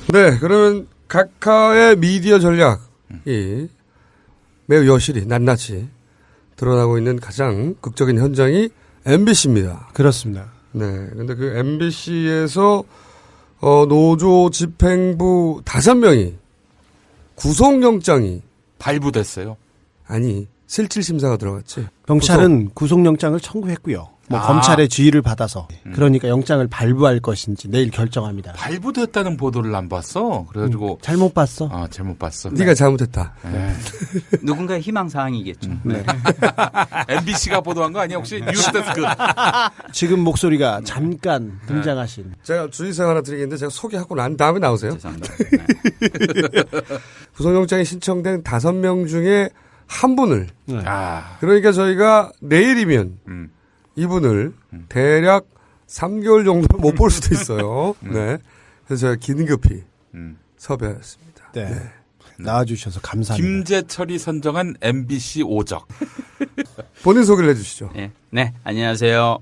네, 그러면 각하의 미디어 전략이 매우 여실히 낱낱이 드러나고 있는 가장 극적인 현장이 MBC입니다. 그렇습니다. 네, 근데 그 MBC에서 노조 집행부 5명이 구속영장이 발부됐어요. 아니 실질 심사가 들어갔지. 경찰은 구속영장을 청구했고요. 검찰의 지휘를 받아서 그러니까 영장을 발부할 것인지 내일 결정합니다. 발부됐다는 보도를 안 봤어. 그래가지고 잘못 봤어. 아 잘못 봤어. 네가 잘못했다. 누군가의 희망 사항이겠죠. 네. MBC가 보도한 거 아니야 혹시 뉴스데스크? 지금 목소리가 잠깐 등장하신. 제가 주의사항 하나 드리겠는데 제가 소개하고 난 다음에 나오세요. 죄송합니다. 네. 구속영장이 신청된 5명 중에 한 분을 네. 아, 그러니까 저희가 내일이면 이분을 대략 3개월 정도 못 볼 수도 있어요. 네. 그래서 제가 긴급히 섭외했습니다. 네. 나와주셔서 감사합니다. 김재철이 선정한 MBC 오적. 본인 소개를 해주시죠. 네. 네. 안녕하세요.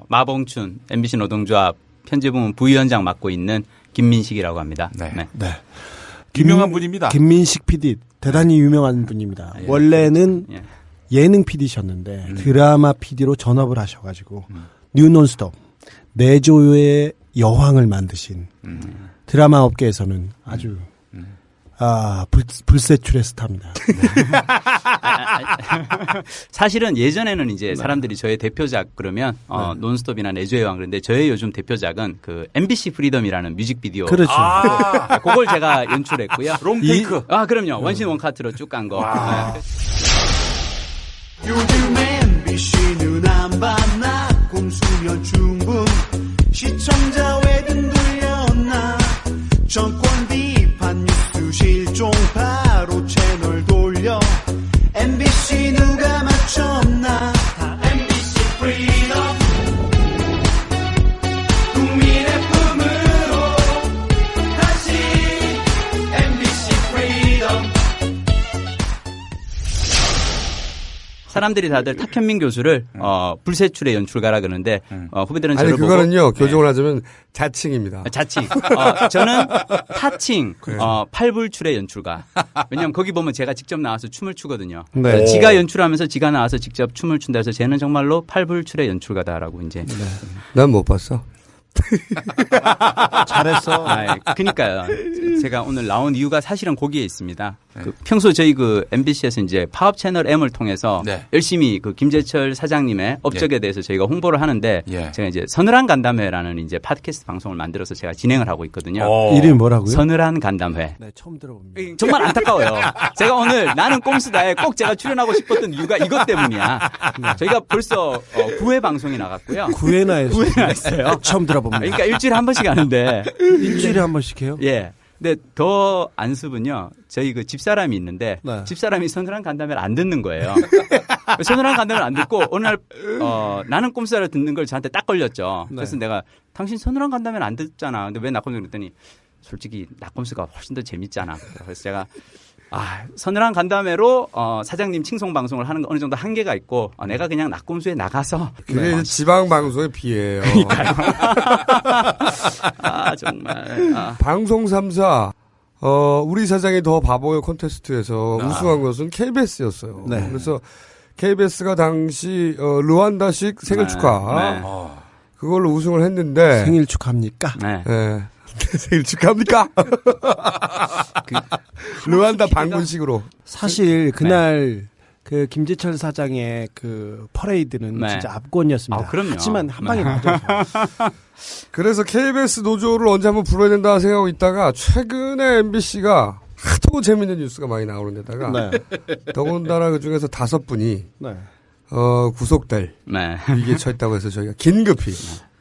마봉춘 MBC 노동조합 편집부문 부위원장 맡고 있는 김민식이라고 합니다. 네. 네. 네. 유명한 분입니다. 김민식 PD 대단히 유명한 분입니다. 예, 원래는 예. 예능 PD셨는데 드라마 PD로 전업을 하셔가지고 뉴 논스톱 내조의 여왕을 만드신 드라마 업계에서는 아주 불세출의 스타입니다. 사실은 예전에는 이제 사람들이 저의 대표작 그러면 논스톱이나 내조의 왕 그런데 저의 요즘 대표작은 그 MBC 프리덤이라는 뮤직비디오. 그렇죠. 그걸 제가 연출했고요. 롱테이크. 그럼요. 원신 원카트로 쭉 간 거. 네. 요즘 MBC는 안 봤나 공수면 충분 시청자 외든 돌렸나 정권 비판 뉴스 실종 바로 채널 돌려 MBC 누가 맞췄나 다 MBC 프리덤 국민의 품으로 다시 MBC 프리덤. 사람들이 다들 탁현민 교수를 불세출의 연출가라 그러는데 후배들은 아니 저를 그거는요 보고 교정을 하자면 자칭입니다. 자칭. 저는 타칭 팔불출의 연출가. 왜냐하면 거기 보면 제가 직접 나와서 춤을 추거든요. 네. 지가 연출하면서 지가 나와서 직접 춤을 춘다 해서 쟤는 정말로 팔불출의 연출가다라고 이제. 난 못 봤어. 잘했어. 그러니까요. 제가 오늘 나온 이유가 사실은 거기에 있습니다. 평소 저희 그 MBC에서 이제 파업 채널 M을 통해서 네. 열심히 그 김재철 사장님의 업적에 대해서 저희가 홍보를 하는데 제가 이제 서늘한 간담회라는 이제 팟캐스트 방송을 만들어서 제가 진행을 하고 있거든요. 이름이 뭐라고요? 서늘한 간담회. 네, 처음 들어봅니다. 정말 안타까워요. 제가 오늘 나는 꼼수다에 꼭 제가 출연하고 싶었던 이유가 이것 때문이야. 저희가 벌써 9회 방송이 나갔고요. 9회나 했어요. 처음 들어봅니다. 그러니까 일주일에 한 번씩 하는데. 일주일에 한 번씩 해요? 예. 근데 더 안습은요. 저희 그 집사람이 있는데 네. 집사람이 서늘한 간담회를 안 듣는 거예요. 서늘한 간담회를 안 듣고 어느 날 나는 꼼수다를 듣는 걸 저한테 딱 걸렸죠. 그래서 내가 당신 서늘한 간담회를 안 듣잖아. 근데 왜 낙검수 그랬더니 솔직히 낙검수가 훨씬 더 재밌잖아. 그래서 제가 서늘한 간담회로 사장님 칭송 방송을 하는 거 어느 정도 한계가 있고 내가 그냥 낙곰수에 나가서 그게 이제 지방 방송에 비해요. 정말 방송 3사 우리 사장이 더 바보요 콘테스트에서 우승한 것은 KBS였어요. 네. 그래서 KBS가 당시 르완다식 생일 축하 그걸로 우승을 했는데 생일 축하합니까? 네. 네. 생일 축하합니까? 르완다 방문식으로. 사실 그날 그 김재철 사장의 그 퍼레이드는 진짜 압권이었습니다. 그럼요. 하지만 한 방에 맞아서. 그래서 KBS 노조를 언제 한번 불러야 된다 생각하고 있다가 최근에 MBC가 하도 재밌는 뉴스가 많이 나오는 데다가 더군다나 그중에서 5분이 구속될 위기에 처했다고 해서 저희가 긴급히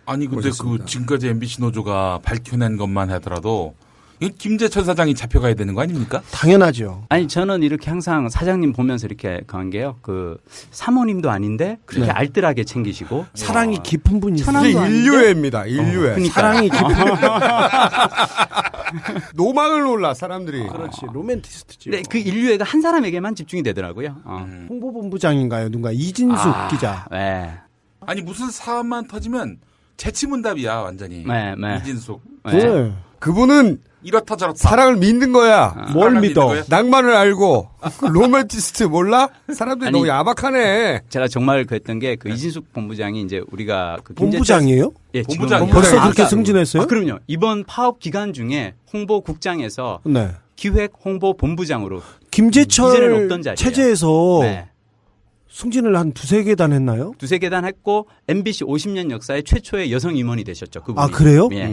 아니 근데 오셨습니다. 그 지금까지 MBC 노조가 밝혀낸 것만 하더라도 이 김재철 사장이 잡혀가야 되는 거 아닙니까? 당연하죠. 아니 저는 이렇게 항상 사장님 보면서 이렇게 간 게요. 그 사모님도 아닌데 그렇게 알뜰하게 챙기시고 사랑이 깊은 분이세요. 이게 인류애입니다. 인류애. 그러니까. 사랑이 깊은 노망을 놀라 사람들이. 그렇지. 로맨티스트죠. 네, 그 인류애가 한 사람에게만 집중이 되더라고요. 홍보본부장인가요? 누가 이진숙 기자. 네. 아니 무슨 사안만 터지면 재치문답이야 완전히. 네. 이진숙. 네. 그분은 이렇다 저렇다. 사랑을 믿는 거야. 뭘 사랑을 믿어? 믿는 거야? 낭만을 알고 로맨티스트 몰라? 사람들이 아니, 너무 야박하네. 제가 정말 그랬던 게 그 이진숙 본부장이 이제 우리가 그 본부장이에요? 예, 본부장이요? 지금 벌써 네. 그렇게 승진했어요? 그럼요. 이번 파업 기간 중에 홍보국장에서 네. 기획 홍보 본부장으로 이제는 김재철 없던 자리예요. 체제에서 네. 승진을 한 2-3계단 했나요? 2-3계단 했고 MBC 50년 역사의 최초의 여성 임원이 되셨죠. 그분이. 아, 그래요? 예.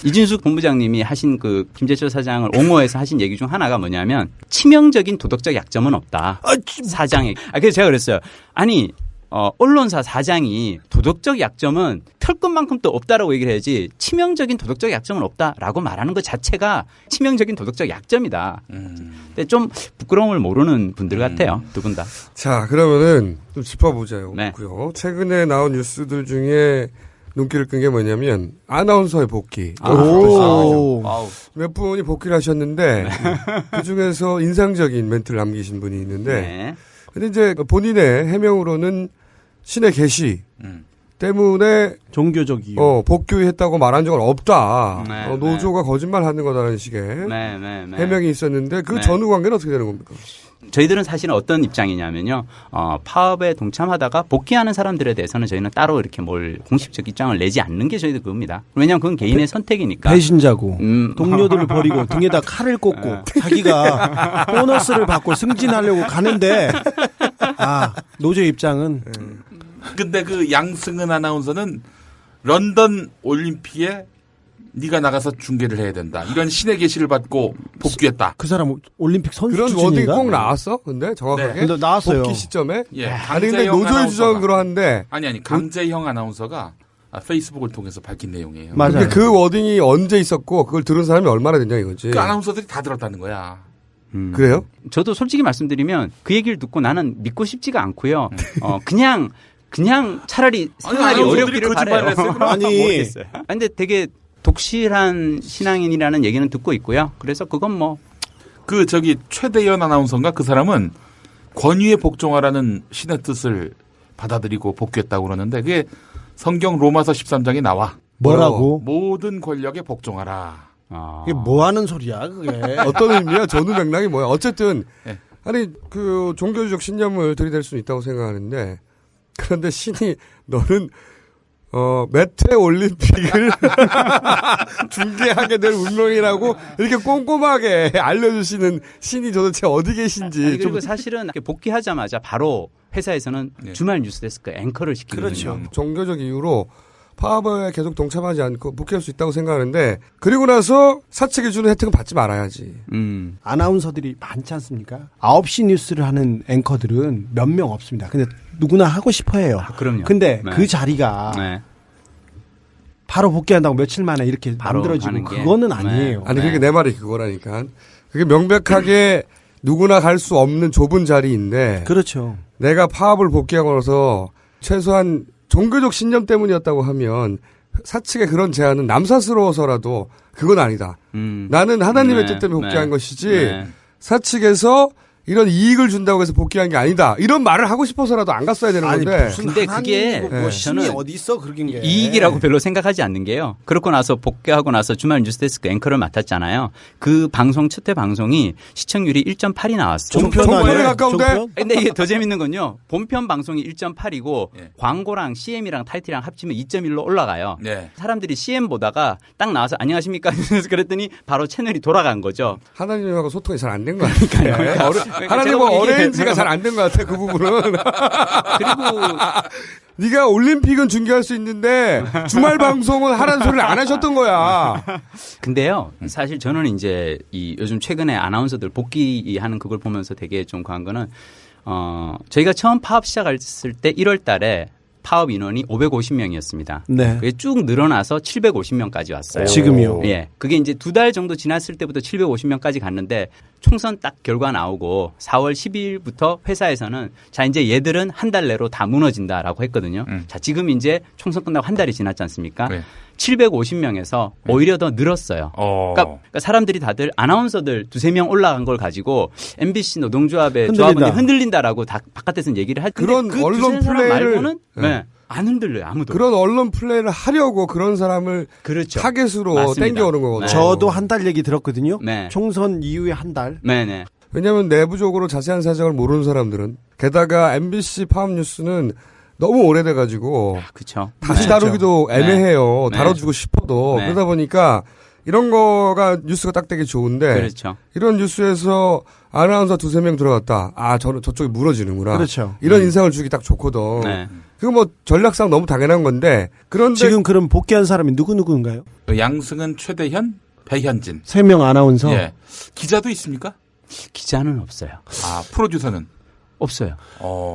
이진숙 본부장님이 하신 그 김재철 사장을 옹호해서 하신 얘기 중 하나가 뭐냐면 치명적인 도덕적 약점은 없다. 사장에. 그래서 제가 그랬어요. 아니 언론사 사장이 도덕적 약점은 털끝만큼도 없다라고 얘기를 해야지 치명적인 도덕적 약점은 없다라고 말하는 것 자체가 치명적인 도덕적 약점이다. 근데 좀 부끄러움을 모르는 분들 같아요. 두 분 다. 자, 그러면은 좀 짚어보자고요. 네. 최근에 나온 뉴스들 중에 눈길을 끈 게 뭐냐면 아나운서의 복귀. 오. 아우. 몇 분이 복귀를 하셨는데 그 중에서 인상적인 멘트를 남기신 분이 있는데 네. 근데 이제 본인의 해명으로는 신의 계시 때문에 종교적 이유. 복귀했다고 말한 적은 없다. 네, 노조가 거짓말하는 거다라는 식의 네. 해명이 있었는데 그 네. 전후 관계는 어떻게 되는 겁니까? 저희들은 사실은 어떤 입장이냐면요. 파업에 동참하다가 복귀하는 사람들에 대해서는 저희는 따로 이렇게 뭘 공식적 입장을 내지 않는 게 저희들 그겁니다. 왜냐하면 그건 개인의 선택이니까. 배신자고 음. 동료들을 버리고 등에다 칼을 꽂고 자기가 보너스를 받고 승진하려고 가는데 노조 입장은 근데 그 양승은 아나운서는 런던 올림픽에 네가 나가서 중계를 해야 된다. 이런 신의 계시를 받고 복귀했다. 그 사람 올림픽 선수 그런 워딩이 출신인가? 꼭 나왔어? 근데 정확하게? 네. 근데 나왔어요. 복귀 시점에? 예. 아니 근데 강재영 노조의 주장은 아나운서가- 그러한데 아니 강재형 아나운서가 페이스북을 통해서 밝힌 내용이에요. 맞아요. 근데 그 워딩이 언제 있었고 그걸 들은 사람이 얼마나 됐냐 이거지. 그 아나운서들이 다 들었다는 거야. 그래요? 저도 솔직히 말씀드리면 그 얘기를 듣고 나는 믿고 싶지가 않고요. 그냥 차라리 생활이 아나운서들이 어렵기를 거짓말을 바래요. 했어요, 그럼? 아니. 모르겠어요. 근데 되게 독실한 신앙인이라는 얘기는 듣고 있고요. 그래서 그건 뭐 그 최대현 아나운서인가 그 사람은 권위에 복종하라는 신의 뜻을 받아들이고 복귀했다고 그러는데 그게 성경 로마서 13장에 나와. 뭐라고? 모든 권력에 복종하라. 이게 뭐 하는 소리야, 그게. 어떤 의미야? 전후 맥락이 뭐야? 어쨌든 네. 아니 그 종교적 신념을 들이댈 수는 있다고 생각하는데 그런데 신이 너는 메테 올림픽을 중계하게 될 운명이라고 이렇게 꼼꼼하게 알려주시는 신이 도대체 어디 계신지 아니, 좀 그리고 사실은 복귀하자마자 바로 회사에서는 네. 주말 뉴스데스크 앵커를 시키거든요. 그렇죠. 종교적 이유로 파업에 계속 동참하지 않고 복귀할 수 있다고 생각하는데 그리고 나서 사측이 주는 혜택은 받지 말아야지. 아나운서들이 많지 않습니까? 9시 뉴스를 하는 앵커들은 몇 명 없습니다. 근데 누구나 하고 싶어 해요. 그럼요. 근데 네. 그 자리가 네. 바로 복귀한다고 며칠 만에 이렇게 바로 만들어지고 하는 게. 그거는 아니에요. 아니 네. 그게 내 말이 그거라니까. 그게 명백하게 누구나 갈 수 없는 좁은 자리인데 그렇죠. 내가 파업을 복귀하고 나서 최소한 종교적 신념 때문이었다고 하면 사측의 그런 제안은 남사스러워서라도 그건 아니다. 나는 하나님의 뜻 때문에 복귀한 것이지 네. 사측에서 이런 이익을 준다고 해서 복귀한 게 아니다. 이런 말을 하고 싶어서라도 안 갔어야 되는 건데. 근데 그게 뭐 신이 저는 어디 있어 그런 게 이익이라고 별로 생각하지 않는 게요. 그렇고 나서 복귀하고 나서 주말 뉴스데스크 앵커를 맡았잖아요. 그 방송 첫 회 방송이 시청률이 1.8이 나왔어요. 종편 아니에요? 가까운데? 종편? 근데 이게 더 재밌는 건요. 본편 방송이 1.8이고 예. 광고랑 CM이랑 타이틀이랑 합치면 2.1로 올라가요. 네. 사람들이 CM 보다가 딱 나와서 안녕하십니까 그랬더니 바로 채널이 돌아간 거죠. 하나님하고 소통이 잘 안 된 거 아닐까요? 하나님과 제가 보기에 어레인지가 잘 안 된 것 같아 그 부분은. 그리고 네가 올림픽은 중계할 수 있는데 주말 방송은 하라는 소리를 안 하셨던 거야. 근데요, 사실 저는 이제 이 요즘 최근에 아나운서들 복귀하는 그걸 보면서 되게 좀 그한 거는, 저희가 처음 파업 시작했을 때 1월 달에 파업 인원이 550명이었습니다. 네. 그게 쭉 늘어나서 750명까지 왔어요. 지금이요? 예. 그게 이제 2달 정도 지났을 때부터 750명까지 갔는데 총선 딱 결과 나오고 4월 12일부터 회사에서는 자, 이제 얘들은 한 달 내로 다 무너진다라고 했거든요. 자, 지금 이제 총선 끝나고 한 달이 지났지 않습니까? 네. 750명에서 오히려 더 늘었어요. 그러니까 사람들이 다들 아나운서들 2-3명 올라간 걸 가지고 MBC 노동조합의 흔들린다. 조합원들이 흔들린다라고 다 바깥에서는 얘기를 할 그런 근데 그 언론 2-3 사람 플레이를- 말고는 네. 네. 안 흔들려요, 아무도. 그런 언론 플레이를 하려고 그런 사람을 그렇죠. 타겟으로 맞습니다. 땡겨오는 거거든요. 저도 한 달 얘기 들었거든요. 네. 총선 이후에 한 달. 네네. 왜냐하면 내부적으로 자세한 사정을 모르는 사람들은 게다가 MBC 파업뉴스는 너무 오래돼가지고 그렇죠. 다시 네. 다루기도 애매해요. 네. 다뤄주고 싶어도 네. 그러다 보니까 이런 거가 뉴스가 딱 되게 좋은데 그렇죠. 이런 뉴스에서 아나운서 2-3명 들어갔다. 아 저는 저쪽이 물어지는구나. 그렇죠. 이런 인상을 주기 딱 좋거든. 네. 그거 뭐 전략상 너무 당연한 건데 그런데 지금 그럼 복귀한 사람이 누구인가요? 양승은, 최대현, 배현진. 3명 아나운서. 예. 기자도 있습니까? 기자는 없어요. 아, 프로듀서는? 없어요.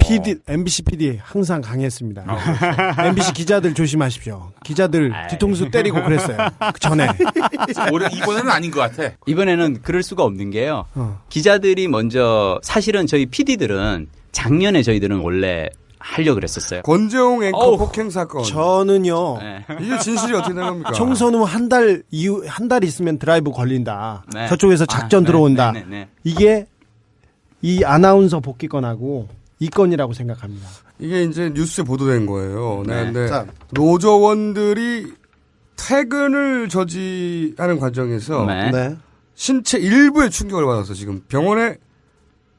PD, MBC PD 항상 강했습니다. MBC 기자들 조심하십시오. 기자들 뒤통수 때리고 그랬어요. 그 전에. 올해 이번에는 아닌 것 같아. 이번에는 그럴 수가 없는 게요. 기자들이 먼저 사실은 저희 PD들은 작년에 저희들은 원래 하려고 그랬었어요. 권재홍 앵커 폭행 사건. 저는요. 네. 이게 진실이 어떻게 된 겁니까? 총선 후 한 달 있으면 드라이브 걸린다. 네. 저쪽에서 작전 들어온다. 네. 이게 이 아나운서 복귀건하고 이 건이라고 생각합니다. 이게 이제 뉴스에 보도된 거예요. 네. 근데 자. 노조원들이 퇴근을 저지하는 과정에서 네. 신체 일부에 충격을 받아서 지금 병원에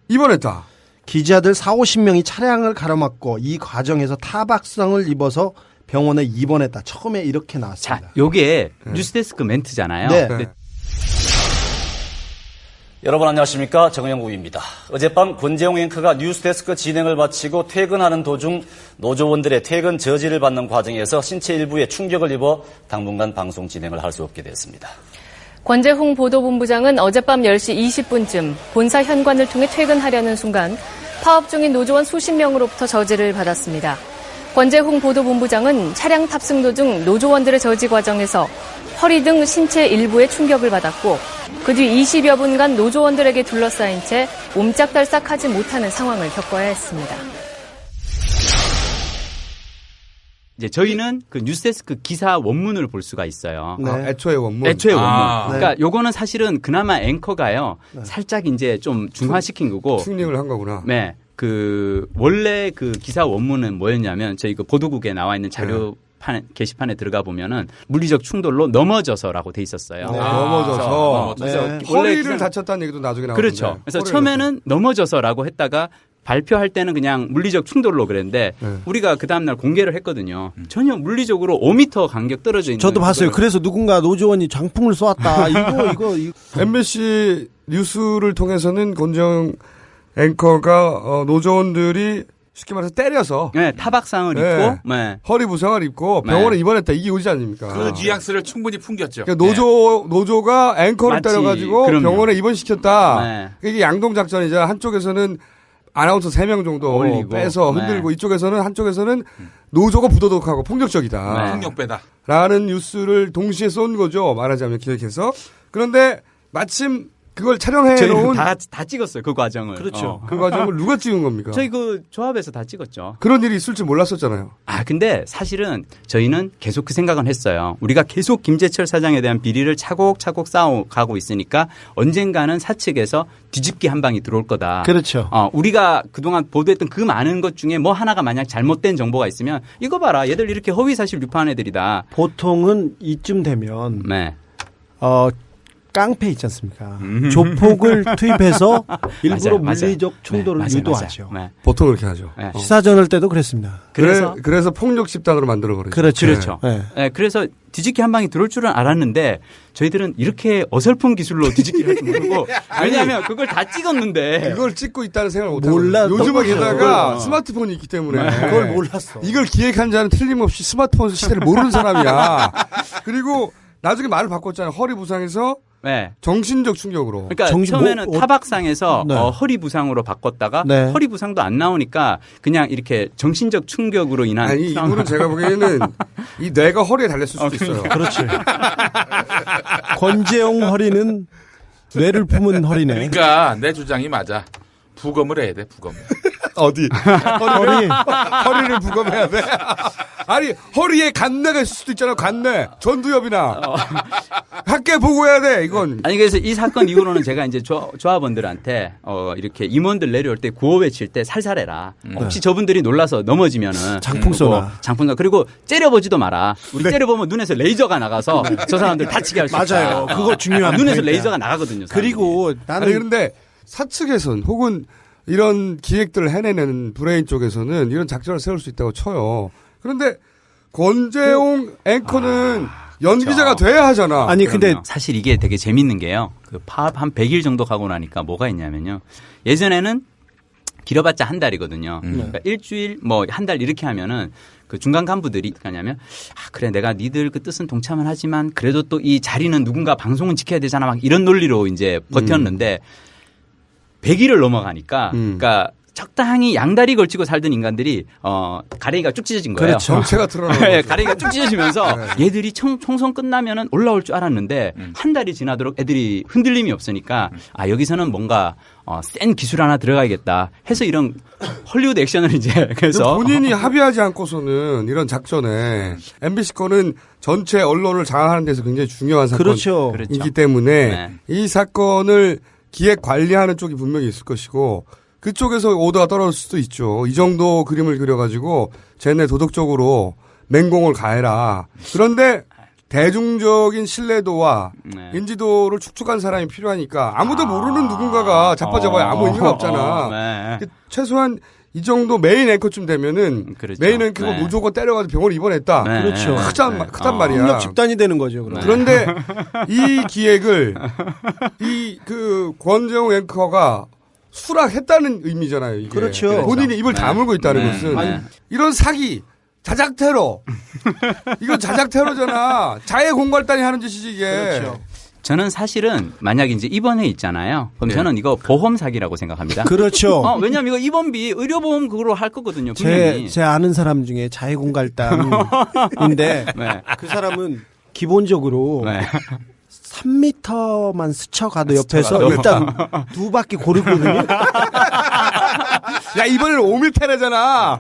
입원했다. 기자들 40-50명이 차량을 가로막고 이 과정에서 타박상을 입어서 병원에 입원했다. 처음에 이렇게 나왔습니다. 자, 요게 뉴스데스크 멘트잖아요. 네. 근데 여러분 안녕하십니까, 정영국입니다. 어젯밤 권재홍 앵커가 뉴스데스크 진행을 마치고 퇴근하는 도중 노조원들의 퇴근 저지를 받는 과정에서 신체 일부에 충격을 입어 당분간 방송 진행을 할 수 없게 됐습니다. 권재홍 보도본부장은 어젯밤 10시 20분쯤 본사 현관을 통해 퇴근하려는 순간 파업 중인 노조원 수십 명으로부터 저지를 받았습니다. 권재홍 보도본부장은 차량 탑승 도중 노조원들의 저지 과정에서 허리 등 신체 일부에 충격을 받았고 그 뒤 20여 분간 노조원들에게 둘러싸인 채 옴짝달싹하지 못하는 상황을 겪어야 했습니다. 이제 저희는 그 뉴스데스크 기사 원문을 볼 수가 있어요. 네. 애초에 원문. 애초에 원문. 아. 그러니까 요거는 사실은 그나마 앵커가요. 살짝 이제 좀 중화시킨 거고. 튜닝을 한 거구나. 네. 그 원래 그 기사 원문은 뭐였냐면 저희 그 보도국에 나와 있는 자료판 게시판에 들어가 보면은 물리적 충돌로 넘어져서라고 돼 있었어요. 네, 넘어져서 네. 허리를 기사- 다쳤다는 얘기도 나중에 나오는데. 그렇죠. 그래서 처음에는 넘어져서라고 했다가 발표할 때는 그냥 물리적 충돌로 그랬는데 우리가 그 다음날 공개를 했거든요. 전혀 물리적으로 5m 간격 떨어져 있는. 저도 봤어요. 그거를- 그래서 누군가 노조원이 장풍을 쏘았다. 이거. MBC 뉴스를 통해서는 권재홍 앵커가 노조원들이 쉽게 말해서 때려서 네, 타박상을 네. 입고. 네. 허리 부상을 입고 네. 병원에 입원했다. 이게 요지 아닙니까? 그 뉘앙스를 충분히 풍겼죠. 그러니까 노조가 앵커를 마치, 때려가지고 그럼요. 병원에 입원시켰다. 네. 이게 양동 작전이자 한쪽에서는 아나운서 3명 정도 올리고. 빼서 네. 흔들고 이쪽에서는 한쪽에서는 노조가 부도덕하고 폭력적이다. 네. 폭력배다. 라는 뉴스를 동시에 쏜 거죠. 말하자면 기획해서. 그런데 마침 그걸 촬영해 저희 놓은 다 찍었어요. 그 과정을. 그렇죠. 그 과정을 누가 찍은 겁니까? 저희 그 조합에서 다 찍었죠. 그런 일이 있을 줄 몰랐었잖아요. 아, 근데 사실은 저희는 계속 그 생각은 했어요. 우리가 계속 김재철 사장에 대한 비리를 차곡차곡 쌓아가고 있으니까 언젠가는 사측에서 뒤집기 한 방이 들어올 거다. 그렇죠. 우리가 그동안 보도했던 그 많은 것 중에 뭐 하나가 만약 잘못된 정보가 있으면 이거 봐라. 얘들 이렇게 허위사실 유포한 애들이다. 보통은 이쯤 되면 네. 깡패 있지 않습니까? 조폭을 투입해서 일부러 맞아요. 물리적 충돌을 네, 맞아요. 유도하죠. 네. 보통 그렇게 하죠. 네. 시사저널 때도 그랬습니다. 그래서 폭력 집단으로 만들어버리죠. 그렇죠. 네. 네, 그래서 뒤집기 한 방이 들어올 줄은 알았는데 저희들은 이렇게 어설픈 기술로 뒤집기를 할 줄 모르고 왜냐하면 그걸 다 찍었는데 그걸 찍고 있다는 생각을 못하고 몰랐던 요즘은 거죠. 게다가 스마트폰이 있기 때문에 그걸 몰랐어. 이걸 기획한 자는 틀림없이 스마트폰 시대를 모르는 사람이야. 그리고 나중에 말을 바꿨잖아요. 허리 부상에서 네. 정신적 충격으로. 그러니까 정신 처음에는 타박상에서 네. 허리 부상으로 바꿨다가 네. 허리 부상도 안 나오니까 그냥 이렇게 정신적 충격으로 인한 아니 이분은 제가 보기에는 이 뇌가 허리에 달렸을 수도 있어요. 그렇지. 권재용 허리는 뇌를 품은 허리네. 그러니까 내 주장이 맞아. 부검을 해야 돼, 부검. 어디? 허리를 부검해야 돼? 아니, 허리에 간내가 있을 수도 있잖아, 간내. 전두엽이나. 학계 보고해야 돼, 이건. 아니, 그래서 이 사건 이후로는 제가 이제 조합원들한테, 이렇게 임원들 내려올 때 구호 외칠 때 살살해라. 혹시 저분들이 놀라서 넘어지면은. 장풍 쏘나. 장풍 쏘나. 그리고 째려보지도 마라. 우리 때려보면 눈에서 레이저가 나가서 저 사람들 다치게 할 수 있다. 맞아요. 그거 중요한 눈에서 포인트야. 레이저가 나가거든요. 사람들이. 그리고 나는. 아니, 그런데 사측에선 혹은 이런 기획들을 해내는 브레인 쪽에서는 이런 작전을 세울 수 있다고 쳐요. 그런데 권재용 앵커는 연기자가 돼야 하잖아. 아니 근데 사실 이게 되게 재밌는 게요. 그 파업 한 100일 정도 가고 나니까 뭐가 있냐면요. 예전에는 길어봤자 한 달이거든요. 그러니까 일주일 뭐 한 달 이렇게 하면은 그 중간 간부들이 하냐면 그래 내가 니들 그 뜻은 동참은 하지만 그래도 또 이 자리는 누군가 방송은 지켜야 되잖아 막 이런 논리로 이제 버텼는데 100일을 넘어가니까 그러니까 적당히 양다리 걸치고 살던 인간들이 가랭이가 쭉 찢어진 거예요. 그렇죠. 정체가 드러나는 거죠. 가랭이가 쭉 찢어지면서 얘들이 총선 끝나면은 올라올 줄 알았는데 한 달이 지나도록 애들이 흔들림이 없으니까 여기서는 뭔가 센 기술 하나 들어가야겠다 해서 이런 헐리우드 액션을 이제 그래서 본인이 합의하지 않고서는 이런 작전에 MBC 거는 전체 언론을 장악하는 데서 굉장히 중요한 그렇죠. 사건이기 때문에 네. 이 사건을 기획 관리하는 쪽이 분명히 있을 것이고 그쪽에서 오더가 떨어질 수도 있죠. 이 정도 그림을 그려가지고 쟤네 도덕적으로 맹공을 가해라. 그런데 대중적인 신뢰도와 인지도를 축축한 사람이 필요하니까 아무도 모르는 누군가가 자빠져봐야 아무 의미가 없잖아. 네. 최소한 이 정도 메인 앵커쯤 되면은 그렇죠. 메인 앵커가 네. 무조건 때려가지고 병원에 입원했다. 네. 그렇죠. 크단 말이야. 협력 집단이 되는 거죠. 그럼. 그런데 이 기획을 이 그 권재용 앵커가 수락했다는 의미잖아요. 이게. 그렇죠. 본인이 입을 다물고 있다는 것은 이런 사기, 자작 테러. 이건 자작 테러잖아. 자해 공갈단이 하는 짓이지 이게. 그렇죠. 저는 사실은 만약에 이제 입원해 있잖아요. 그럼 저는 이거 보험 사기라고 생각합니다. 그렇죠. 왜냐하면 이거 입원비 의료보험 그거로 할 거거든요. 분명히. 제 아는 사람 중에 자해공갈단인데 네. 그 사람은 기본적으로 네. 3m만 스쳐가도 옆에서 일단 두 바퀴 고르거든요. 야 이번에는 5m래잖아.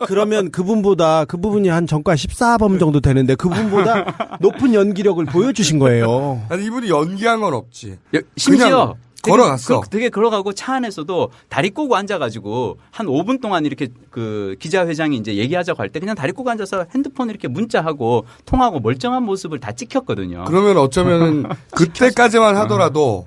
그러면 그분이 한 전과 14범 정도 되는데 그분보다 높은 연기력을 보여주신 거예요. 아니 이분이 연기한 건 없지. 심지어 걸어갔어. 되게 걸어가고 차 안에서도 다리 꼬고 앉아가지고 한 5분 동안 이렇게 그 기자회장이 이제 얘기하자고 할 때 그냥 다리 꼬고 앉아서 핸드폰 이렇게 문자하고 통하고 멀쩡한 모습을 다 찍혔거든요. 그러면 어쩌면 그때까지만 하더라도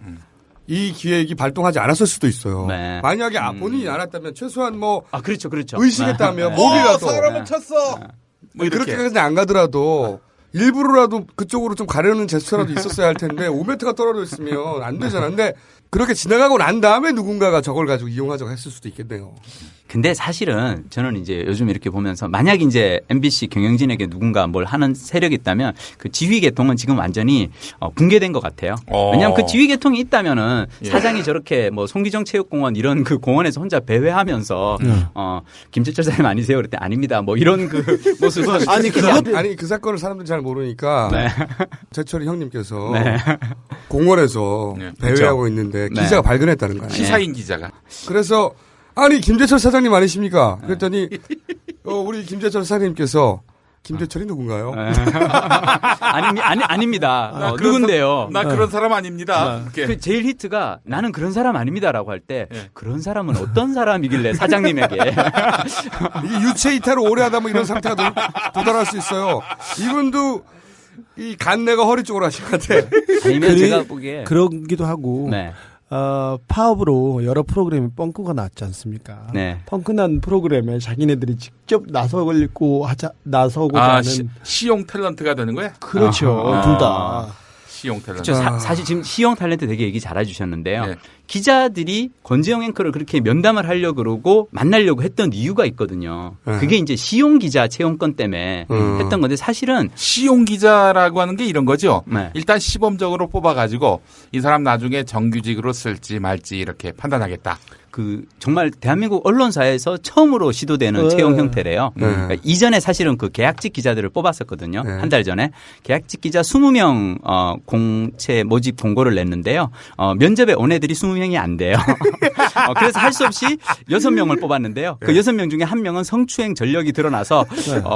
이 기획이 발동하지 않았을 수도 있어요. 네. 만약에 본인이 알았다면 최소한 뭐 그렇죠. 의식했다면 목이라도 사람을 쳤어. 뭐 이렇게. 그렇게까지 안 가더라도 일부러라도 그쪽으로 좀 가려는 제스처라도 있었어야 할 텐데 5m가 떨어져 있으면 안 되잖아. 근데 그렇게 지나가고 난 다음에 누군가가 저걸 가지고 이용하자고 했을 수도 있겠네요. 근데 사실은 저는 이제 요즘 이렇게 보면서 만약 이제 MBC 경영진에게 누군가 뭘 하는 세력이 있다면 그 지휘 계통은 지금 완전히 붕괴된 것 같아요. 왜냐하면 그 지휘 계통이 있다면은 사장이 저렇게 뭐 송기정 체육공원 이런 그 공원에서 혼자 배회하면서 김재철 사장님 아니세요? 그랬더니 아닙니다. 뭐 이런 그 모습은 아니 그 사건을 사람들이 잘 모르니까 재철이 형님께서 공원에서 배회하고 있는데 기자가 발견했다는 거예요. 시사인 기자가. 그래서 아니 김재철 사장님 아니십니까? 그랬더니 우리 김재철 사장님께서 김재철이 누군가요? 아닙니다. 누군데요? 나 그런 사람 아닙니다. 그 제일 히트가 나는 그런 사람 아닙니다라고 할 때 그런 사람은 어떤 사람이길래 사장님에게 이게 유체 이탈을 오래 하다 뭐 이런 상태가 도달할 수 있어요. 이분도 이 간내가 허리 쪽으로 하신 것 같아. 아니면 제가 보기에 그러기도 하고 파업으로 여러 프로그램이 뻥꾸가 났지 않습니까? 네. 뻥꾸난 프로그램에 자기네들이 직접 나서고 하는 시용 탤런트가 되는 거야? 그렇죠. 둘 다. 시용 탤런트. 그렇죠. 사실 지금 시용 탤런트 되게 얘기 잘해 주셨는데요. 기자들이 권재용 앵커를 그렇게 면담을 하려고 그러고 만나려고 했던 이유가 있거든요. 그게 이제 시용 기자 채용권 때문에 했던 건데 사실은 시용 기자라고 하는 게 이런 거죠. 일단 시범적으로 뽑아가지고 이 사람 나중에 정규직으로 쓸지 말지 이렇게 판단하겠다. 그 정말 대한민국 언론사에서 처음으로 시도되는 채용 형태래요. 그러니까 이전에 사실은 그 계약직 기자들을 뽑았었거든요. 한 달 전에 계약직 기자 20명 공채 모집 공고를 냈는데요. 면접에 온 애들이 20 2명이 안 돼요. 그래서 할 수 없이 6명을 뽑았는데요. 그 6명 중에 1명은 성추행 전력이 드러나서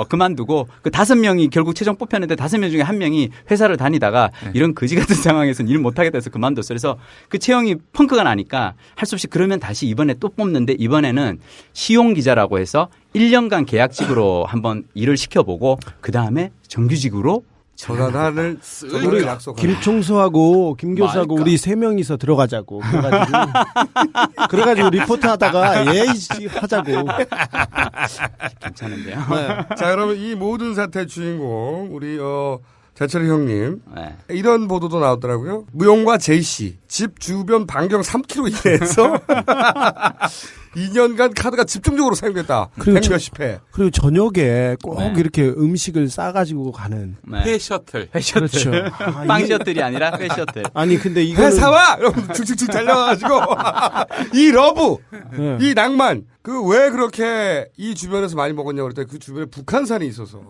그만두고 그 5명이 결국 최종 뽑혔는데 5명 중에 1명이 회사를 다니다가 이런 거지 같은 상황에서는 일 못하겠다 해서 그만뒀어요. 그래서 그 채용이 펑크가 나니까 할 수 없이 그러면 다시 이번에 또 뽑는데 이번에는 시용 기자라고 해서 1년간 계약직으로 한번 일을 시켜보고 그다음에 정규직으로 전환을 우리 약속하고 김총수하고 김 교수하고 우리 3명이서 들어가자고 그래가지고 리포트 하다가 예의 하자고. 괜찮은데요. 네. 자, 그러면 이 모든 사태의 주인공 우리 재철이 형님. 네. 이런 보도도 나왔더라고요. 무용과 제이씨 집 주변 반경 3km 이내에서 2년간 카드가 집중적으로 사용됐다. 그리고 100몇십 회. 그리고 저녁에 꼭 이렇게 음식을 싸가지고 가는 회 셔틀. 그렇죠. 빵 셔틀이 아니라 회 셔틀. 아니 근데 이거는 회사와 여러분 쭉쭉쭉 달려가지고 이 러브, 이 낭만. 그 왜 그렇게 이 주변에서 많이 먹었냐고 그랬더니 그 주변에 북한산이 있어서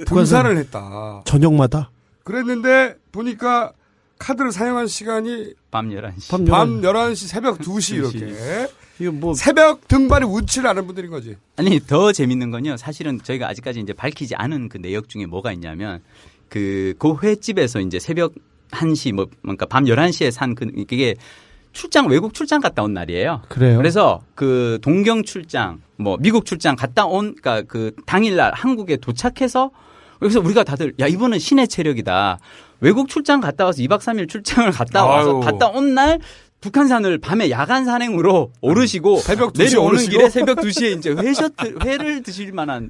분산을 했다. 저녁마다 그랬는데 보니까 카드를 사용한 시간이 밤 11시. 밤 11시, 새벽 2시 이렇게. 이거 뭐 새벽 등반이 운치를 아는 분들인 거지. 아니 더 재밌는 건요. 사실은 저희가 아직까지 이제 밝히지 않은 그 내역 중에 뭐가 있냐면 그 횟집에서 이제 새벽 1시 그러니까 밤 11시에 산 그게 외국 출장 갔다 온 날이에요. 그래요? 그래서 그 동경 출장, 미국 출장 갔다 온, 그러니까 그 당일날 한국에 도착해서 여기서 우리가 다들 야, 이번은 신의 체력이다. 외국 출장 갔다 와서 2박 3일 출장을 갔다 와서 갔다 온 날 북한산을 밤에 야간 산행으로 오르시고 새벽 2시에 내려오는 오르시고? 길에 새벽 2시에 이제 회를 드실 만한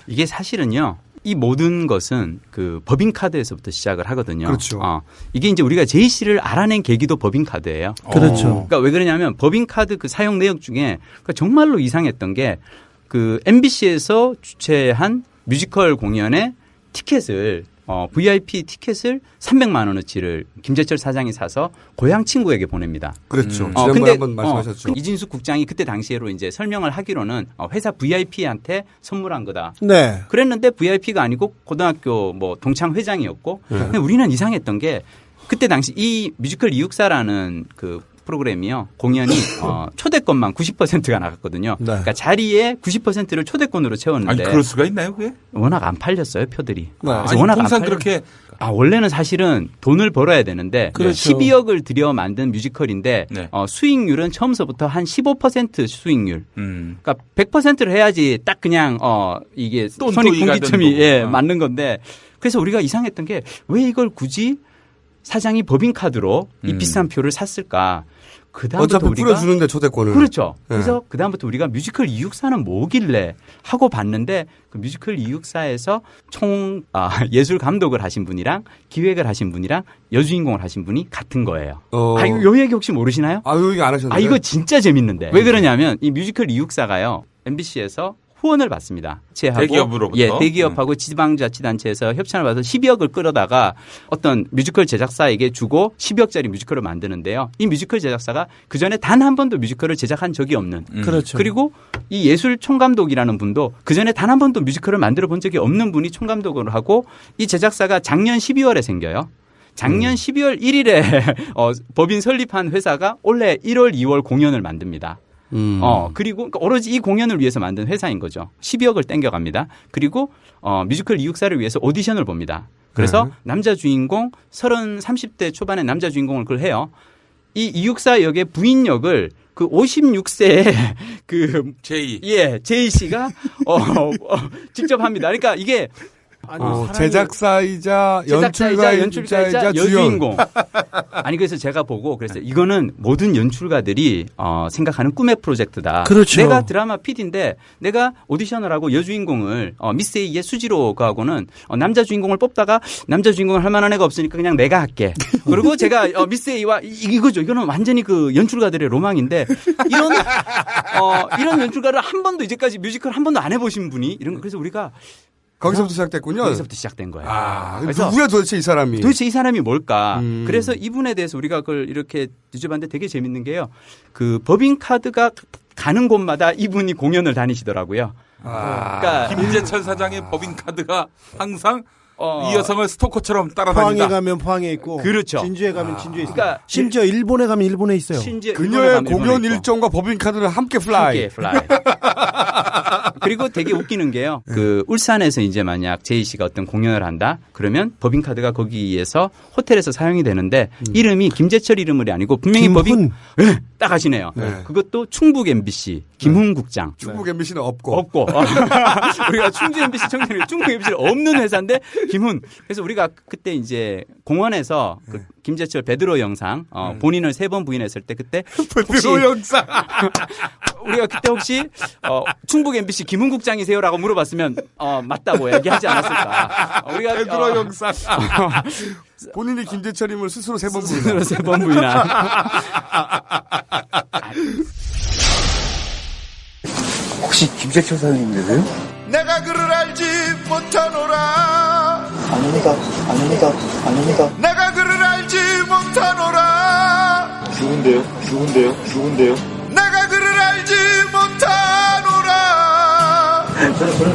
이게 사실은요. 이 모든 것은 그 법인카드에서부터 시작을 하거든요. 그렇죠. 이게 이제 우리가 제이씨를 알아낸 계기도 법인카드예요. 그렇죠. 그러니까 왜 그러냐면 법인카드 그 사용 내역 중에 정말로 이상했던 게 그 MBC에서 주최한 뮤지컬 공연의 티켓을 VIP 티켓을 300만 원어치를 김재철 사장이 사서 고향 친구에게 보냅니다. 그렇죠. 지난번에 한번 말씀하셨죠. 이진숙 국장이 그때 당시에로 이제 설명을 하기로는 회사 VIP한테 선물한 거다. 네. 그랬는데 VIP가 아니고 고등학교 동창 회장이었고 근데 우리는 이상했던 게 그때 당시 이 뮤지컬 이육사라는 그 프로그램이요. 공연이 초대권만 90%가 나갔거든요. 네. 그러니까 자리에 90%를 초대권으로 채웠는데. 아니 그럴 수가 있나요, 그게? 워낙 안 팔렸어요, 표들이. 네. 아니, 워낙 통상 그렇게. 원래는 사실은 돈을 벌어야 되는데 그렇죠. 12억을 들여 만든 뮤지컬인데 네. 수익률은 처음서부터 한 15% 수익률. 그러니까 100%를 해야지 딱 그냥 이게 손익분기점이 맞는 건데 그래서 우리가 이상했던 게 왜 이걸 굳이 사장이 법인카드로 이 비싼 표를 샀을까? 어차피 뿌려주는데 초대권을. 그렇죠. 그래서 그다음부터 우리가 뮤지컬 이육사는 뭐길래 하고 봤는데 그 뮤지컬 이육사에서 예술 감독을 하신 분이랑 기획을 하신 분이랑 여주인공을 하신 분이 같은 거예요. 요 얘기 혹시 모르시나요? 요 얘기 안 하셨는데. 이거 진짜 재밌는데. 왜 그러냐면 이 뮤지컬 이육사가요. MBC에서 후원을 받습니다. 대기업으로부터. 대기업하고 지방자치단체에서 협찬을 받아서 12억을 끌어다가 어떤 뮤지컬 제작사에게 주고 12억짜리 뮤지컬을 만드는데요. 이 뮤지컬 제작사가 그전에 단 한 번도 뮤지컬을 제작한 적이 없는. 그렇죠. 그리고 이 예술 총감독이라는 분도 그전에 단 한 번도 뮤지컬을 만들어 본 적이 없는 분이 총감독을 하고 이 제작사가 작년 12월에 생겨요. 작년 12월 1일에 법인 설립한 회사가 올해 1월, 2월 공연을 만듭니다. 그리고 그러니까 오로지 이 공연을 위해서 만든 회사인 거죠. 12억을 땡겨갑니다. 그리고 뮤지컬 이육사를 위해서 오디션을 봅니다. 그래서 남자 주인공 30대 초반의 남자 주인공을 그걸 해요. 이 이육사 역의 부인 역을 그 56세의 그 제이 씨가 직접 합니다. 그러니까 이게 제작사이자 연출가이자 여주인공. 아니 그래서 제가 보고 그랬어요. 이거는 모든 연출가들이 생각하는 꿈의 프로젝트다. 그렇죠. 내가 드라마 PD인데 내가 오디션을 하고 여주인공을 미스 A의 수지로 가고는 남자 주인공을 뽑다가 남자 주인공을 할 만한 애가 없으니까 그냥 내가 할게. 그리고 제가 미스 A와 이거죠. 이거는 완전히 그 연출가들의 로망인데 이런 연출가를 한 번도 이제까지 뮤지컬 한 번도 안 해보신 분이 이런 거 그래서 우리가 거기서부터 시작됐군요. 거기서부터 시작된 거예요. 그래서 누구야 도대체 이 사람이? 도대체 이 사람이 뭘까? 그래서 이분에 대해서 우리가 그걸 이렇게 뒤져봤는데 되게 재밌는 게요. 그 법인카드가 가는 곳마다 이분이 공연을 다니시더라고요. 그러니까 김재철 사장의 법인카드가 항상 이 여성을 스토커처럼 포항에 따라다닌다. 가면 포항에 있고, 그렇죠. 진주에 가면 진주에 있고, 그러니까 심지어 일본에 가면 일본에 있어요. 그녀의 공연 일정과 법인카드는 함께 플라이. 그리고 되게 웃기는 게요. 그 울산에서 이제 만약 제이 씨가 어떤 공연을 한다. 그러면 법인카드가 거기에서 호텔에서 사용이 되는데 이름이 김재철 이름이 아니고 분명히 법인 네, 딱 하시네요. 네. 그것도 충북 MBC 김훈 국장. 충북 MBC는 없고. 우리가 충북 MBC 청년이 충북 MBC는 없는 회사인데 김훈. 그래서 우리가 그때 이제 공원에서 그 김재철 베드로 영상 본인을 3번 부인했을 때 그때 베드로 영상. 우리가 그때 혹시 충북 MBC 김훈 국장이세요라고 물어봤으면 맞다고 얘기하지 않았을까. 우리가 베드로 영상. 본인이 김재철임을 스스로 3번 부인. 스스로 3번 부인한. 혹시 김재철 사장님이세요? 내가 그를 알지 못하노라. 아닙니다. 내가 그를 알지 못하노라. 누군데요? 내가 그를 알지 못하노라. 저는 그런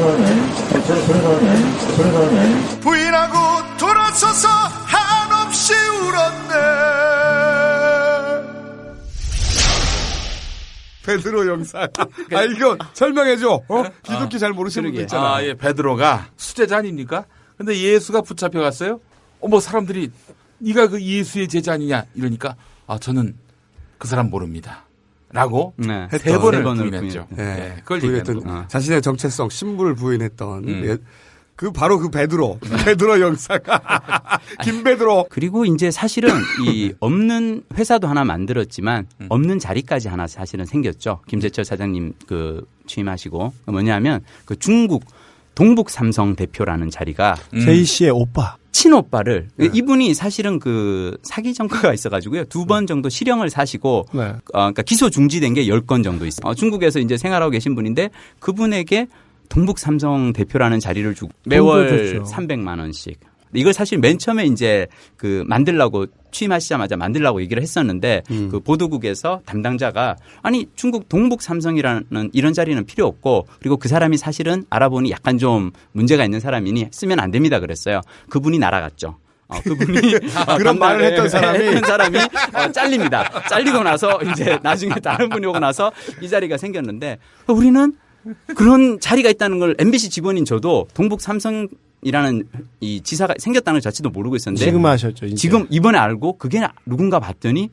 사람이 아니에요. 부인하고 돌아서서 한없이 울었네. 베드로 영상. 이거 설명해줘. 비독기 잘 모르시는 분들 있잖아. 예, 베드로가 수제자 아닙니까? 근데 예수가 붙잡혀갔어요. 어머, 사람들이 네가 그 예수의 제자 아니냐 이러니까 저는 그 사람 모릅니다. 라고 네. 3번을 부인했죠. 네. 그걸 부인했던 얘기했던 자신의 정체성, 신분을 부인했던 바로 그 베드로 영상. 김베드로. 그리고 이제 사실은 이 없는 회사도 하나 만들었지만 없는 자리까지 하나 사실은 생겼죠. 김재철 사장님 그 취임하시고 뭐냐면 그 중국 동북 삼성 대표라는 자리가 제이 씨의 오빠. 친오빠를 이분이 사실은 그 사기 전과가 있어가지고요. 2번 정도 실형을 사시고 그러니까 기소 중지된 게 10건 정도 있어요. 중국에서 이제 생활하고 계신 분인데 그분에게 동북 삼성 대표라는 자리를 주고 매월 300만 원씩. 이걸 사실 맨 처음에 이제 그 만들라고 취임하시자마자 만들라고 얘기를 했었는데 그 보도국에서 담당자가 아니 중국 동북 삼성이라는 이런 자리는 필요 없고 그리고 그 사람이 사실은 알아보니 약간 좀 문제가 있는 사람이니 쓰면 안 됩니다 그랬어요. 그분이 날아갔죠. 그분이 그런 말을 했던 사람이 잘립니다. 잘리고 나서 이제 나중에 다른 분이 오고 나서 이 자리가 생겼는데 우리는 그런 자리가 있다는 걸 MBC 직원인 저도 동북 삼성이라는 이 지사가 생겼다는 것 자체도 모르고 있었는데 지금 아셨죠? 이제. 지금 이번에 알고 그게 누군가 봤더니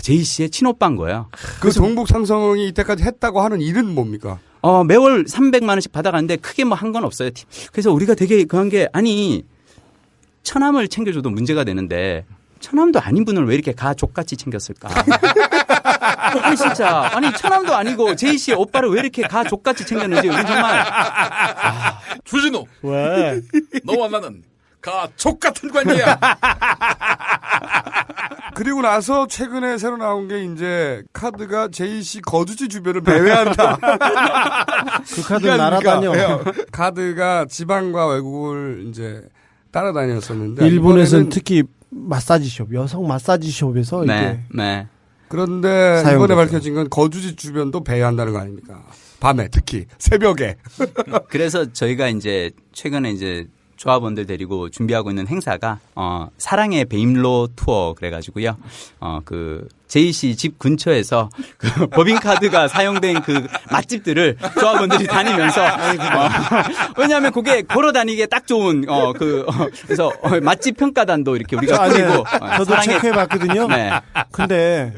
제이 씨의 친오빠인 거예요. 그 동북 삼성이 이때까지 했다고 하는 일은 뭡니까? 매월 300만 원씩 받아가는데 크게 뭐 한 건 없어요. 그래서 우리가 되게 그한 게 아니 처남을 챙겨줘도 문제가 되는데 처남도 아닌 분을 왜 이렇게 가족같이 챙겼을까? 아니 진짜 아니 처남도 아니고 제이 씨의 오빠를 왜 이렇게 가족같이 챙겼는지 우리 정말 주진우 왜? 너와 나는 가족 같은 관계야. 그리고 나서 최근에 새로 나온 게 이제 카드가 제이 씨 거주지 주변을 배회한다. 그 카드는 날아다녀. 카드가 지방과 외국을 이제 따라다녔었는데 일본에서는 특히 마사지숍, 여성 마사지숍에서 이게 그런데 이번에 밝혀진 건 거주지 주변도 배회한다는 거 아닙니까? 밤에 특히 새벽에. 그래서 저희가 이제 최근에 이제 조합원들 데리고 준비하고 있는 행사가 사랑의 베임로 투어 그래가지고요. 그 제이 씨 집 근처에서 그 법인카드가 사용된 그 맛집들을 조합원들이 다니면서 왜냐하면 그게 걸어 다니기에 딱 좋은 그래서 맛집 평가단도 이렇게 우리가 그리고 저도 체크해봤거든요. 네. 근데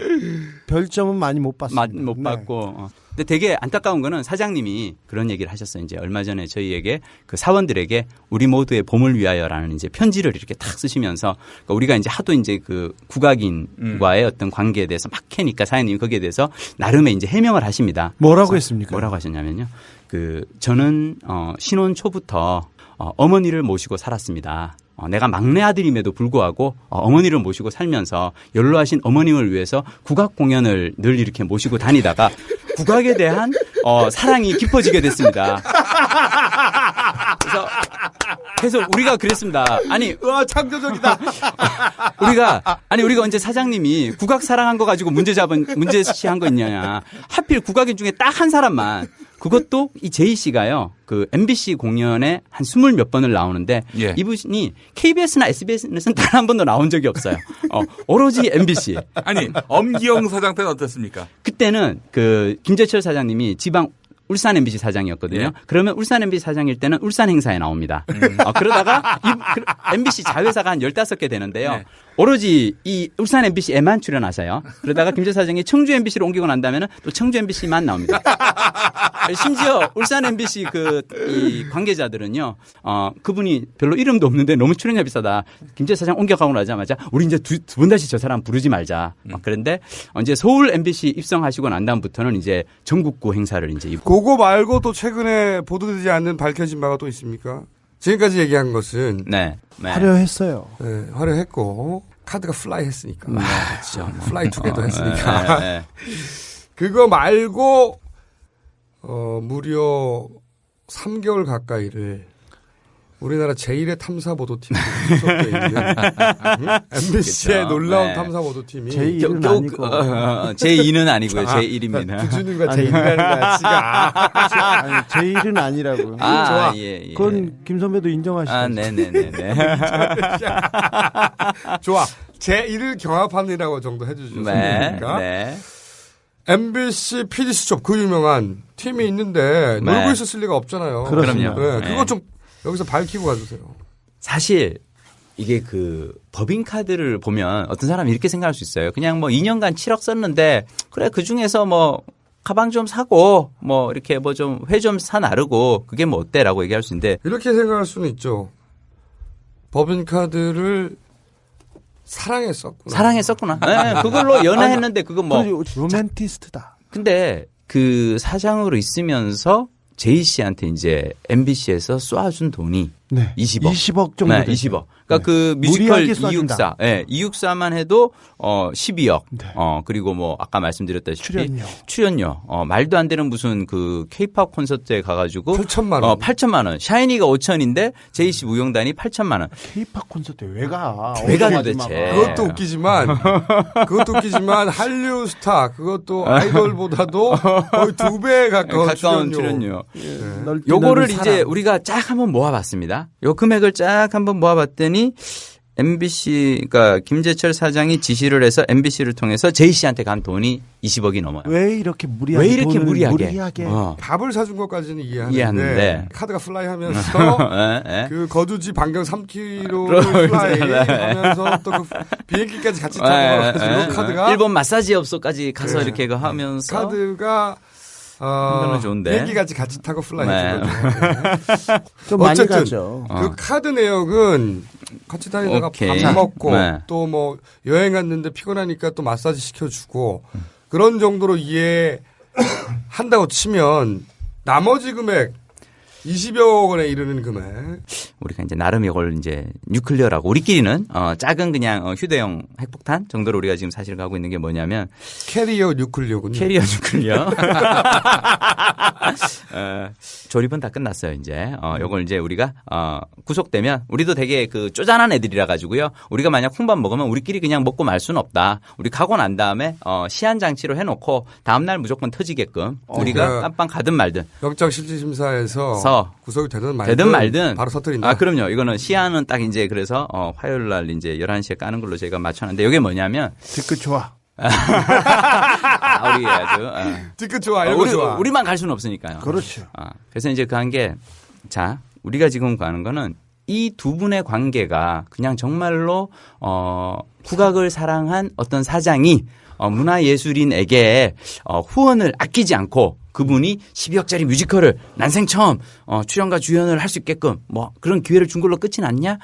별점은 많이 못 봤어요. 못 받고. 근데 되게 안타까운 거는 사장님이 그런 얘기를 하셨어요. 이제 얼마 전에 저희에게 그 사원들에게 우리 모두의 봄을 위하여라는 이제 편지를 이렇게 탁 쓰시면서 그러니까 우리가 이제 하도 이제 그 국악인과의 어떤 관계에 대해서 막 캐니까 사장님이 거기에 대해서 나름의 이제 해명을 하십니다. 뭐라고 했습니까? 뭐라고 하셨냐면요. 저는 신혼 초부터 어머니를 모시고 살았습니다. 내가 막내 아들임에도 불구하고 어머니를 모시고 살면서 연로하신 어머님을 위해서 국악 공연을 늘 이렇게 모시고 다니다가 국악에 대한 사랑이 깊어지게 됐습니다. 그래서 우리가 그랬습니다. 아니, 창조적이다. 우리가 언제 사장님이 국악 사랑한 거 가지고 문제시한 거 있냐냐. 하필 국악인 중에 딱 한 사람만 그것도 이 제이 씨가요. 그 MBC 공연에 한 20몇 번을 나오는데 예. 이분이 KBS나 SBS는 단 한 번도 나온 적이 없어요. 오로지 MBC. 아니 엄기영 사장 때는 어땠습니까? 그때는 그 김재철 사장님이 지방 울산 MBC 사장이었거든요. 예. 그러면 울산 MBC 사장일 때는 울산 행사에 나옵니다. 그러다가 MBC 자회사가 한 15개 되는데요. 네. 오로지 이 울산 MBC에만 출연하세요. 그러다가 김재 사장이 청주 MBC로 옮기고 난 다음에는 또 청주 MBC만 나옵니다. 심지어 울산 MBC 이 관계자들은요, 그분이 별로 이름도 없는데 너무 출연료 비싸다. 김재 사장 옮겨가고 나자마자 우리 이제 두 번 다시 저 사람 부르지 말자. 그런데 이제 서울 MBC 입성하시고 난 다음부터는 이제 전국구 행사를 이제 그거 말고 또 최근에 보도되지 않는 밝혀진 바가 또 있습니까? 지금까지 얘기한 것은 네. 화려했어요. 네, 화려했고 카드가 플라이 했으니까. 그렇죠. 플라이 투게더 했으니까. 네. 그거 말고 무려 3개월 가까이를 우리나라 제1의 탐사보도팀이 소속돼 있는 MBC의 그렇죠. 놀라운 네. 탐사보도팀이 제1은 아니고. 제2는 아니고요. 제1입니다. 구준우가 제1이라는 거야. 지가. 아니, 제1은 아니라고요. 좋아. 예. 그건 김 선배도 인정하시죠. 네네네. 좋아. 제1을 경합합니다라고 정도 해주죠. 네. 네. MBC PD수첩 그 유명한 팀이 있는데 네. 놀고 있었을 리가 없잖아요. 그럼요. 네, 네. 그거 좀 여기서 밝히고 가주세요. 사실 이게 그 법인카드를 보면 어떤 사람이 이렇게 생각할 수 있어요. 그냥 뭐 2년간 7억 썼는데 그래 그 중에서 뭐 가방 좀 사고 뭐 이렇게 뭐 좀 회 좀 사 나르고 그게 뭐 어때라고 얘기할 수 있는데 이렇게 생각할 수는 있죠. 법인카드를 사랑했었구나. 네, 그걸로 연애했는데 그거 뭐. 로맨티스트다. 근데 그 사장으로 있으면서 제이 씨한테 이제 MBC에서 쏴준 돈이 네. 20억. 20억 정도. 네, 되죠. 20억. 그러니까 네. 그 뮤지컬 무리하게 쏴준다. 이육사. 예, 이육사만 해도 12억. 네. 그리고 뭐 아까 말씀드렸다시피 출연료. 말도 안 되는 무슨 그 케이팝 콘서트에 가 가지고 8천만 원. 8천만 원. 샤이니가 5천인데 제이 씨 무용단이 8천만 원. K-팝 콘서트 왜 가? 왜 가 어디 도대체. 가지 그것도 웃기지만 한류 스타 그것도 아이돌보다도 거의 2배 가까운 출연료. 넓 요거를 넓은 이제 사랑. 우리가 쫙 한번 모아봤습니다. 요 금액을 쫙 한번 모아봤더니 MBC, 그러니까 김재철 사장이 지시를 해서 MBC를 통해서 제이 씨한테 간 돈이 20억이 넘어요. 왜 이렇게 무리하게? 왜 이렇게 돈을 무리하게? 밥을 사준 것까지는 이해하는데. 이해하는데 카드가 플라이하면서 예. 그 거주지 반경 3km를 플라이하면서 또 그 비행기까지 같이 타고 가지고 카드가 일본 마사지 업소까지 가서 네. 이렇게 하면서 카드가 한편은 좋은데. 비행기까지 같이 타고 플라이 네. 해준 거죠. 좀 많이 어쨌든 가죠. 그 카드 내역은 같이 다니다가 오케이. 밥 먹고 네. 또 뭐 여행 갔는데 피곤하니까 또 마사지 시켜주고 그런 정도로 이해한다고 치면 나머지 금액 20여 원에 이르는 금액 우리가 이제 나름 이걸 이제 뉴클리어라고 우리끼리는 작은 그냥 휴대용 핵폭탄 정도로 우리가 지금 사실 가고 있는 게 뭐냐면 캐리어 뉴클리어군요. 캐리어 뉴클리어. 조립은 다 끝났어요, 이제. 요걸 이제 우리가, 구속되면 우리도 되게 그 쪼잔한 애들이라 가지고요. 우리가 만약 홍밥 먹으면 우리끼리 그냥 먹고 말 수는 없다. 우리 가고 난 다음에, 시한 장치로 해놓고 다음날 무조건 터지게끔 우리가 깜빵 가든 말든. 영장 실질심사에서 구속이 되든 말든 바로 터뜨린다. 그럼요. 이거는 시한은 딱 이제 그래서, 화요일 날 이제 11시에 까는 걸로 저희가 맞춰놨는데 이게 뭐냐면. 뒤끝 좋아. 우리 아주. 뒤끝 좋아. 이거 좋아. 우리만 갈 수는 없으니까요. 그렇죠. 그래서 이제 그 한 게, 자, 우리가 지금 가는 거는 이 두 분의 관계가 그냥 정말로, 국악을 사랑한 어떤 사장이 문화예술인에게 후원을 아끼지 않고 그분이 12억짜리 뮤지컬을 난생 처음 출연과 주연을 할 수 있게끔 뭐 그런 기회를 준 걸로 끝이 났냐?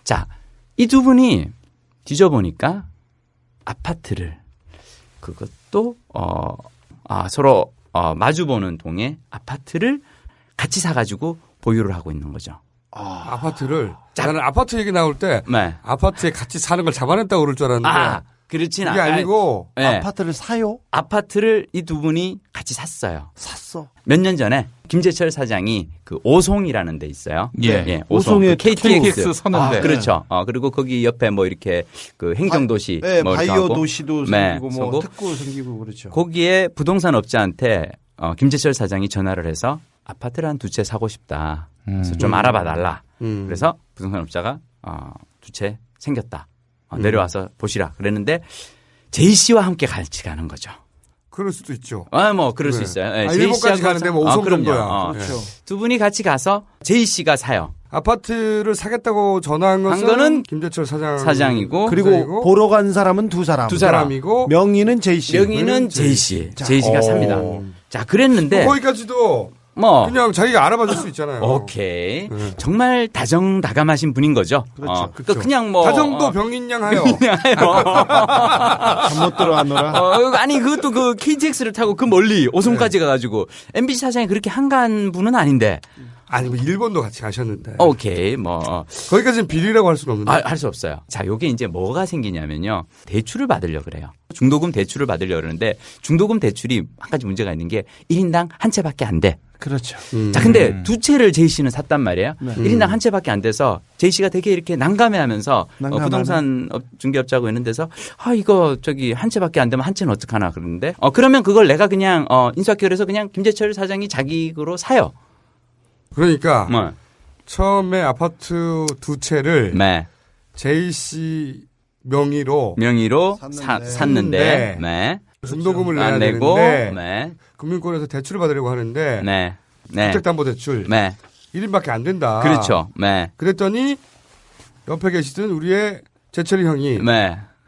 자, 이 두 분이 뒤져보니까 아파트를 그것도 서로 마주보는 동에 아파트를 같이 사가지고 보유를 하고 있는 거죠. 아파트를 나는 아파트 얘기 나올 때 네. 아파트에 같이 사는 걸 잡아냈다고 그럴 줄 알았는데 그렇진 그게 아니고 네. 아파트를 사요? 아파트를 이 두 분이 같이 샀어요. 샀어. 몇 년 전에 김재철 사장이 그 오송이라는 데 있어요. 예. 오송의 그 KTX 서는데. 그렇죠. 그리고 거기 옆에 뭐 이렇게 그 행정도시 네, 뭐 이렇게 바이오 하고 도시도 네, 생기고 뭐 특구 생기고 그렇죠. 거기에 부동산 업자한테 김재철 사장이 전화를 해서 아파트를 한 2채 사고 싶다. 그래서 좀 알아봐 달라. 그래서 부동산 업자가 2채 생겼다. 내려와서 보시라. 그랬는데 제이 씨와 함께 같이 가는 거죠. 그럴 수도 있죠. 뭐 그럴 수 있어요. 네, 일본까지 가는데 뭐 5성 정도야. 그렇죠. 두 분이 같이 가서 제이 씨가 사요. 아파트를 사겠다고 전화한 것은 김재철 사장이고 그리고 보러 간 사람은 두 사람이고 명의는 제이 씨. 명의는 제이 씨. 제이 씨가 삽니다. 자, 그랬는데 거기까지도 그냥 자기가 알아봐 줄 수 있잖아요. 오케이. 정말 다정다감하신 분인 거죠. 그렇죠. 그냥 뭐 다정도 병인양하여. 잘못 들어왔노라. 아니 그것도 그 KTX를 타고 그 멀리 오송까지 가가지고 MBC 사장이 그렇게 한가한 분은 아닌데. 아니 뭐 일본도 같이 가셨는데. 오케이 뭐 거기까지는 비리라고 할 수는 없는데. 할 수 없어요. 자, 요게 이제 뭐가 생기냐면요. 대출을 받으려고 그래요. 중도금 대출을 받으려고 그러는데 중도금 대출이 한 가지 문제가 있는 게 1인당 한 채밖에 안 돼. 그렇죠. 자, 근데 2채를 제이 씨는 샀단 말이에요. 1인당 한 채밖에 안 돼서 제이 씨가 되게 이렇게 난감해하면서 부동산 중개업자하고 있는 데서 이거 한 채밖에 안 되면 한 채는 어떡하나 그러는데 그러면 그걸 내가 그냥 인수학결에서 그냥 김재철 사장이 자기로 사요. 그러니까 처음에 아파트 2채를 제이 씨 명의로 샀는데 중도금을 내야 내고 되는데 금융권에서 대출을 받으려고 하는데 주택담보대출 1인밖에 안 된다. 그렇죠. 그랬더니 옆에 계시던 우리의 재철이 형이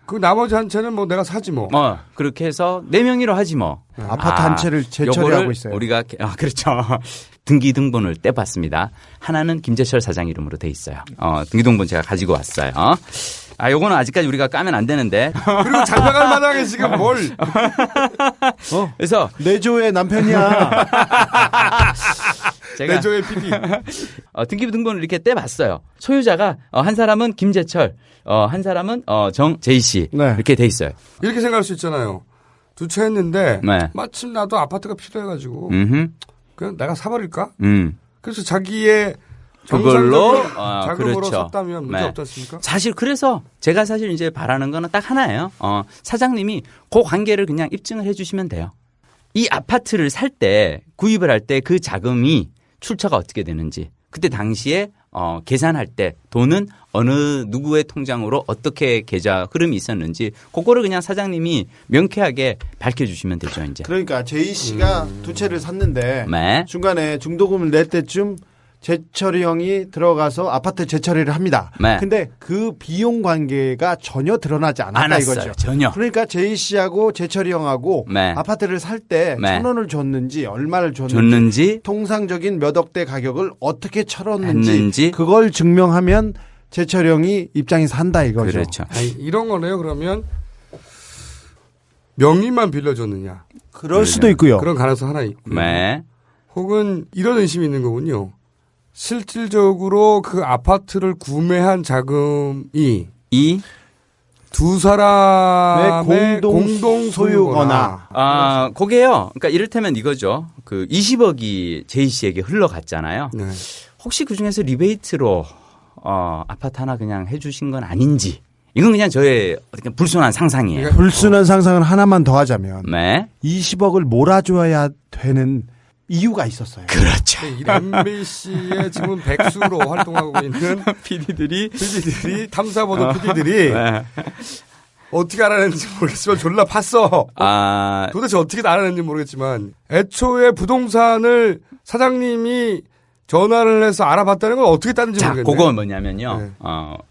그 나머지 한 채는 뭐 내가 사지 뭐. 그렇게 해서 내 명의로 하지 뭐. 아파트 한 채를 재처리하고 있어요. 우리가 그렇죠. 등기등본을 떼봤습니다. 하나는 김재철 사장 이름으로 돼 있어요. 등기등본 제가 가지고 왔어요. 요거는 아직까지 우리가 까면 안 되는데. 그리고 장사갈 마당에 지금 뭘. 그래서. 내조의 남편이야. 제가. 내조의 PD. 등기등본을 이렇게 떼봤어요. 소유자가, 한 사람은 김재철, 한 사람은, 제이 씨. 이렇게 돼 있어요. 이렇게 생각할 수 있잖아요. 2채 했는데. 마침 나도 아파트가 필요해가지고. 그냥 내가 사버릴까? 그래서 자기의 그걸로 자금으로 그렇죠. 샀다면 문제 없지 않습니까? 사실 그래서 제가 사실 이제 바라는 거는 딱 하나예요. 사장님이 그 관계를 그냥 입증을 해 주시면 돼요. 이 아파트를 살 때 구입을 할 때 그 자금이 출처가 어떻게 되는지 그때 당시에 계산할 때 돈은 어느 누구의 통장으로 어떻게 계좌 흐름이 있었는지 그거를 그냥 사장님이 명쾌하게 밝혀주시면 되죠. 이제. 그러니까 제이 씨가 2채를 샀는데 중간에 중도금을 낼 때쯤 재철이 형이 들어가서 아파트 재처리를 합니다. 근데 그 비용 관계가 전혀 드러나지 않았다 이거죠. 전혀. 그러니까 제이 씨하고 재철이 형하고 아파트를 살 때 1,000원을 줬는지 얼마를 줬는지 통상적인 몇 억대 가격을 어떻게 쳐렀는지 그걸 증명하면 재철이 형이 입장에서 한다 이거죠. 그렇죠. 이런 거네요. 그러면 명의만 빌려줬느냐. 그럴 수도 있고요. 그런 가능성 하나 있고요. 혹은 이런 의심이 있는 거군요. 실질적으로 그 아파트를 구매한 자금이 두 사람의 공동 소유거나. 그게요. 그러니까 이를테면 이거죠. 그 20억이 제이 씨에게 흘러갔잖아요. 혹시 그 중에서 리베이트로 아파트 하나 그냥 해주신 건 아닌지. 이건 그냥 저의 어떻게 불순한 상상이에요. 불순한 상상을 하나만 더 하자면 20억을 몰아줘야 되는 이유가 있었어요. 그렇죠. MBC의 지금 백수로 활동하고 있는 PD들이 탐사보도 PD들이 어떻게 알아냈는지 모르겠지만 졸라 팠어. 도대체 어떻게 알아냈는지 모르겠지만 애초에 부동산을 사장님이 전화를 해서 알아봤다는 건 어떻게 땄는지 모르겠네요. 그건 뭐냐면요.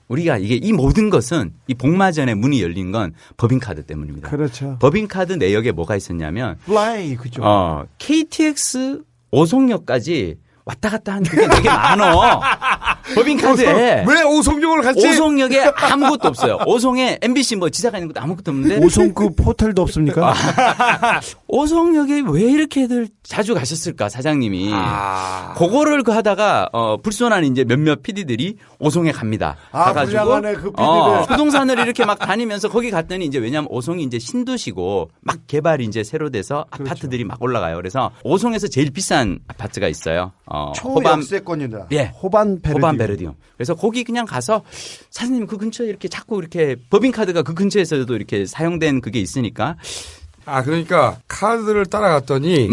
우리가 이 모든 것은 이 복마전의 문이 열린 건 법인카드 때문입니다. 그렇죠. 법인카드 내역에 뭐가 있었냐면 플라이 그죠. KTX 오송역까지 왔다 갔다 한 게 되게 많어. 법인카드에. 왜 오송역을 갔지? 오송역에 아무것도 없어요. 오송에 MBC 뭐 지사가 있는 것도 아무것도 없는데. 오송급 호텔도 없습니까? 오송역에 왜 이렇게들 자주 가셨을까, 사장님이. 그거를 하다가, 불순한 이제 몇몇 PD들이 오송에 갑니다. 가가지고. 그 PD들. 부동산을 이렇게 막 다니면서 거기 갔더니 이제 왜냐면 오송이 이제 신도시고 막 개발이 이제 새로 돼서 아파트들이 막 올라가요. 그래서 오송에서 제일 비싼 아파트가 있어요. 초역세권이다. 호반 베르디움. 그래서 거기 그냥 가서 사장님 그 근처에 이렇게 자꾸 이렇게 법인카드가 그 근처에서도 이렇게 사용된 그게 있으니까. 그러니까 카드를 따라갔더니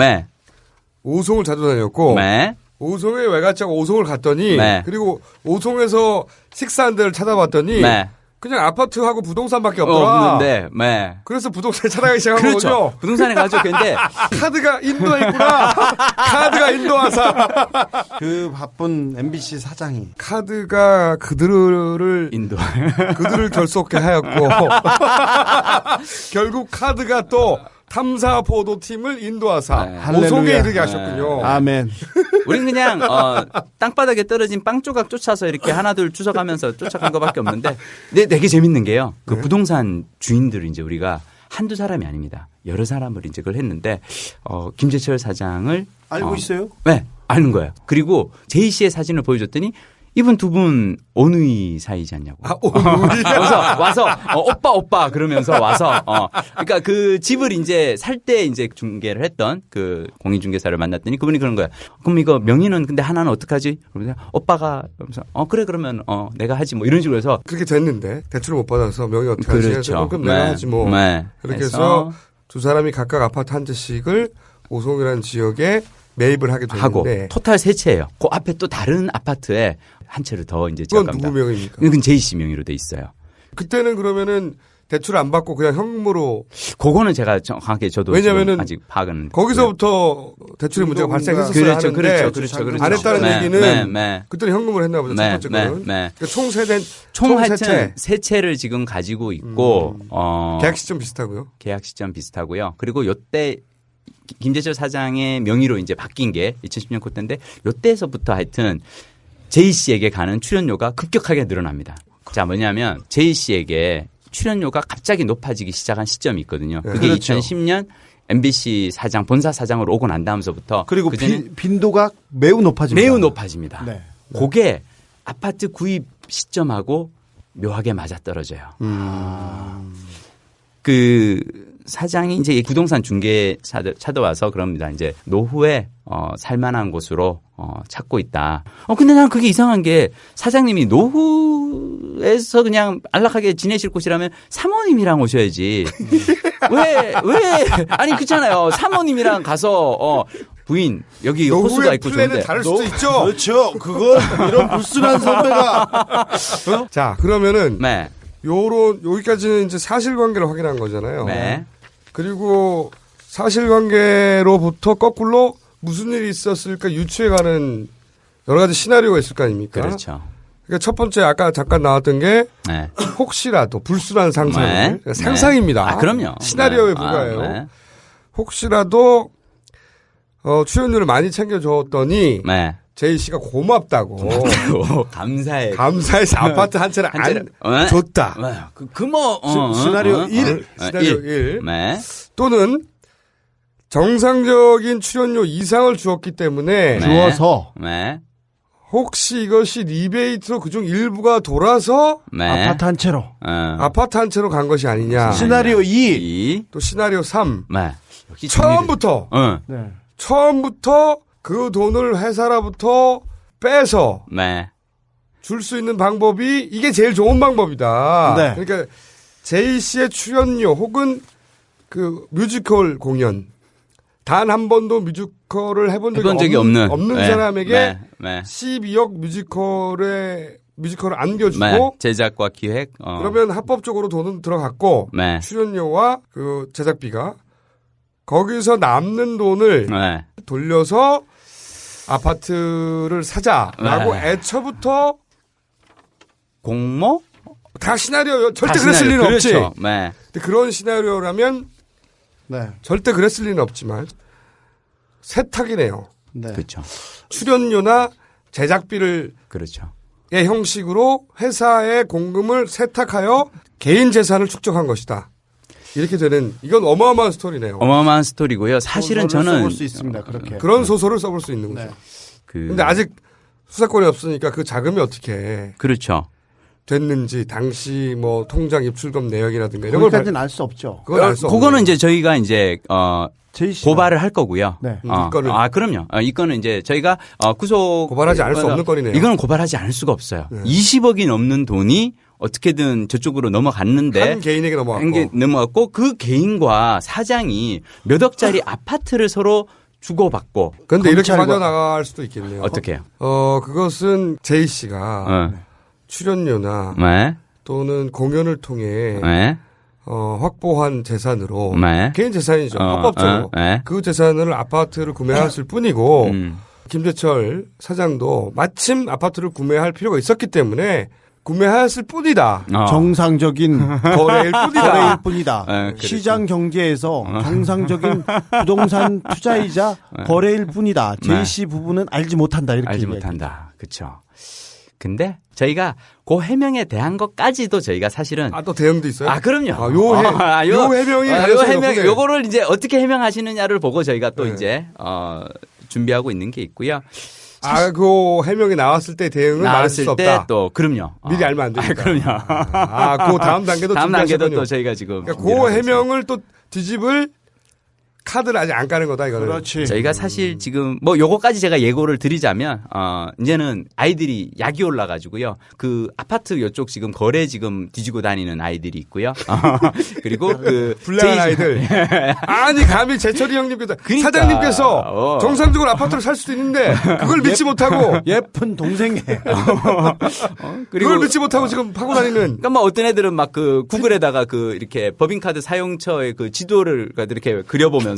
오송을 자주 다녔고 네. 오송에 외갓집 오송을 갔더니 네. 그리고 오송에서 식사한 데를 찾아봤더니 네. 그냥 아파트하고 부동산밖에 없더라. 없는데, 네. 그래서 부동산을 찾아가기 시작한 그렇죠. 거죠. 부동산에 가죠. 근데 카드가 인도에 있구나. 카드가 인도화사. 그 바쁜 MBC 사장이 카드가 그들을 결속해 하였고 결국 카드가 또 탐사 보도팀을 인도하사 오송에 이르게 하셨군요. 아멘. 우린 그냥 땅바닥에 떨어진 빵 조각 쫓아서 이렇게 하나둘 주워가면서 쫓아간 것밖에 없는데 근데 되게 재밌는 게요. 그 부동산 주인들을 이제 우리가 한두 사람이 아닙니다. 여러 사람을 이제 그걸 했는데 김재철 사장을 알고 있어요? 네. 아는 거예요. 그리고 제이 씨의 사진을 보여줬더니 이분 두 분 어느 사이지 않냐고. 그래서 와서 오빠 그러면서 와서 그러니까 그 집을 이제 살 때 이제 중개를 했던 그 공인중개사를 만났더니 그분이 그런 거야. 그럼 이거 명의는 근데 하나는 어떡하지? 그러면서 오빠가 그러면서 그래 그러면 내가 하지 뭐 이런 식으로 해서 그렇게 됐는데 대출을 못 받아서 명의 어떻게 하지? 그렇죠. 그럼 내가 하지 뭐. 네. 그렇게 해서 두 사람이 각각 아파트 한 채씩을 오송이라는 지역에 매입을 하게 됐는데 하고 토탈 세 채예요. 그 앞에 또 다른 아파트에 한 채를 더 이제 그건 지어갑니다. 누구 명의입니까? 그건 제이 씨 명의로 돼 있어요. 그때는 그러면은 대출 안 받고 그냥 현금으로. 그거는 제가 정확하게 저도 왜냐면은 아직 파악은 거기서부터 대출의 문제가 발생했었어야 하는데 그렇죠. 안 했다는 네, 얘기는 네. 그때는 현금을 했나 보죠. 첫 번째 거는. 그러니까 총 하여튼 세 채를 지금 가지고 있고 계약 시점 비슷하고요. 계약 시점 비슷하고요. 그리고 요때 김재철 사장의 명의로 이제 바뀐 게 2010년 그때인데 요때에서부터 하여튼 제이 씨에게 가는 출연료가 급격하게 늘어납니다. 자, 뭐냐면 제이 씨에게 출연료가 갑자기 높아지기 시작한 시점이 있거든요. 그게 그렇죠. 2010년 MBC 사장, 본사 사장으로 오고 난 다음서부터 그리고 빈도가 매우 높아집니다. 매우 높아집니다. 네. 그게 아파트 구입 시점하고 묘하게 맞아떨어져요. 그 사장이 이제 부동산 중개사들 찾아와서 그럽니다. 이제 노후에 살만한 곳으로 찾고 있다. 근데 난 그게 이상한 게 사장님이 노후에서 그냥 안락하게 지내실 곳이라면 사모님이랑 오셔야지. 왜 아니 그렇잖아요. 사모님이랑 가서 부인 여기 호수가 있고 좋은데. 플랜은 다를 수도 있죠. 그렇죠. 그건 이런 불순한 선배가. 자 그러면은 네. 여기까지는 이제 사실관계를 확인한 거잖아요. 네. 그리고 사실관계로부터 거꾸로 무슨 일이 있었을까 유추해가는 여러 가지 시나리오가 있을 거 아닙니까? 그렇죠. 그러니까 첫 번째 아까 잠깐 나왔던 게 네. 혹시라도 불순한 상상을 네. 그러니까 상상입니다. 아, 그럼요. 시나리오에 네. 불과해요. 네. 혹시라도 출연료를 많이 챙겨줬더니 네. 제이 씨가 고맙다고 감사해서 아파트 한 채를 안 줬다. 시나리오 1. 시나리오 1. 네. 또는 정상적인 출연료 이상을 주었기 때문에 주어서 혹시 이것이 리베이트로 그중 일부가 돌아서 아파트 한 채로 아파트 한 채로 간 것이 아니냐. 시나리오 2. 또 시나리오 3. 역시 처음부터 그 돈을 회사로부터 빼서 줄 수 있는 방법이 이게 제일 좋은 방법이다. 네. 그러니까 제이 씨의 출연료 혹은 그 뮤지컬 공연 단 한 번도 뮤지컬을 해본 적이 없는 사람에게 12억 뮤지컬을 안겨주고 제작과 기획 그러면 합법적으로 돈은 들어갔고 출연료와 그 제작비가 거기서 남는 돈을 돌려서 아파트를 사자라고 애초부터 공모? 다 시나리오 절대 그랬을 리는 없지. 근데 그런 시나리오라면 절대 그랬을 리는 없지만 세탁이네요. 그렇죠. 출연료나 제작비를 의 형식으로 회사의 공금을 세탁하여 개인 재산을 축적한 것이다. 이렇게 되는 이건 어마어마한 스토리네요. 어마어마한 스토리고요. 사실은 저는 써볼 수 있습니다. 그렇게 그런 소설을 써볼 수 있는 거죠. 근데 아직 수사권이 없으니까 그 자금이 어떻게 됐는지 당시 뭐 통장 입출금 내역이라든가 이런 거기까지는 알 수 없죠. 그거는 이제 저희가 이제 고발을 할 거고요. 그럼요. 이 건은 이제 저희가 구속 고발하지 않을 수 없는 건이네요. 이거는 고발하지 않을 수가 없어요. 20억이 넘는 돈이 어떻게든 저쪽으로 넘어갔는데 한 개인에게 넘어갔고 그 개인과 사장이 몇 억짜리 아파트를 서로 주고받고. 그런데 이렇게 빠져나갈 수도 있겠네요. 어떻게요? 그것은 제이 씨가 출연료나 네. 또는 공연을 통해 네. 확보한 재산으로 네. 개인 재산이죠. 합법적으로 그 재산을 아파트를 구매했을 뿐이고 김재철 사장도 마침 아파트를 구매할 필요가 있었기 때문에 구매했을 뿐이다. 정상적인 거래일 뿐이다. 시장 경제에서 정상적인 부동산 투자이자 거래일 뿐이다. 제이 씨 부부는 알지 못한다. 이렇게 알지 못한다. 그렇죠. 근데 저희가 그 해명에 대한 것까지도 저희가 사실은 또 대응도 있어요? 그럼요. 요 해명이 요거를 이제 어떻게 해명하시느냐를 보고 저희가 또 이제 준비하고 있는 게 있고요. 그 해명이 나왔을 때 대응은 말할 수 없다. 때 또 그럼요. 미리 알면 안 되니까. 그럼요. 그 다음 단계도 또 저희가 지금 그 해명을 또 뒤집을 카드를 아직 안 까는 거다 이거는. 그렇지. 저희가 사실 지금 요거까지 제가 예고를 드리자면 이제는 아이들이 약이 올라가지고요. 그 아파트 요쪽 지금 거래 지금 뒤지고 다니는 아이들이 있고요. 그리고 그 불량한 아이들. 아니 감히 재철이 형님께서 사장님께서 정상적으로 아파트를 살 수도 있는데 그걸 믿지 못하고 예쁜 동생에 그리고 그걸 믿지 못하고 지금 파고 다니는. 그러니까 어떤 애들은 막 그 구글에다가 그 이렇게 법인카드 사용처의 그 지도를 이렇게 그려보면.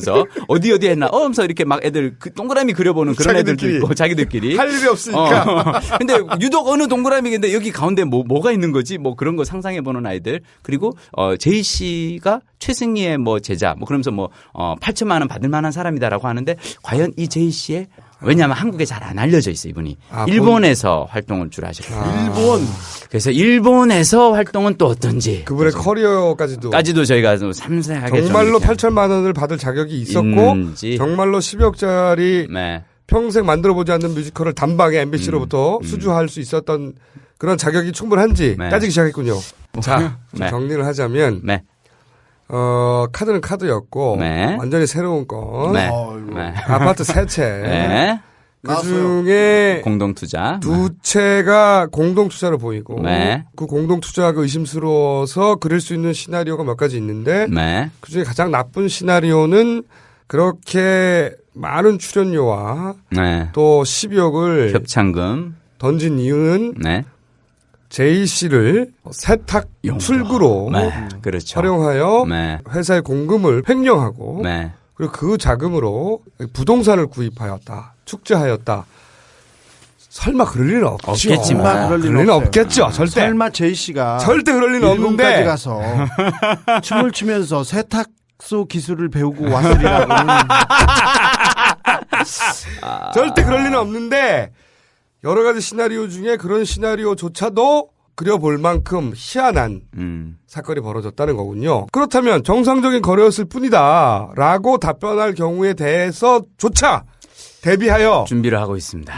어디 했나 하면서 이렇게 막 애들 동그라미 그려보는 그런 애들도 있고 자기들끼리 할 일이 없으니까. 근데 유독 어느 동그라미인데 여기 가운데 뭐가 있는 거지 뭐 그런 거 상상해보는 아이들. 그리고 제이 씨가 최승희의 제자 그러면서 8천만 원 받을 만한 사람이다라고 하는데 과연 이 제이 씨의 왜냐하면 한국에 잘 안 알려져 있어요 이분이. 일본에서 활동을 주로 하셨고. 일본. 그래서 일본에서 활동은 또 어떤지. 그분의 커리어까지도 저희가 좀 섬세하게 정말로 8천만 원을 받을 자격이 있었고 있는지. 정말로 10억짜리 평생 만들어보지 않는 뮤지컬을 단방에 MBC로부터 수주할 수 있었던 그런 자격이 충분한지 따지기 시작했군요. 자, 정리를 하자면 카드는 카드였고 완전히 새로운 건 아파트 세 채. 그중에 공동투자 두 채가 공동투자로 보이고 그 공동투자가 의심스러워서 그릴 수 있는 시나리오가 몇 가지 있는데 그중에 가장 나쁜 시나리오는 그렇게 많은 출연료와 또 12억을 협찬금 던진 이유는 제이 씨를 세탁 출구로 그렇죠. 활용하여 회사의 공금을 횡령하고 그리고 그 자금으로 부동산을 구입하였다. 축제하였다. 설마 그럴 일은 없죠. 없겠지만. 그럴 일은 없겠죠. 절대. 설마 제이 씨가 절대 그럴 일은 없는데. 일본까지 가서 춤을 추면서 세탁소 기술을 배우고 왔으리라고. 절대 그럴 일은 없는데 여러 가지 시나리오 중에 그런 시나리오조차도 그려볼 만큼 희한한 사건이 벌어졌다는 거군요. 그렇다면 정상적인 거래였을 뿐이다 라고 답변할 경우에 대해서조차 대비하여 준비를 하고 있습니다.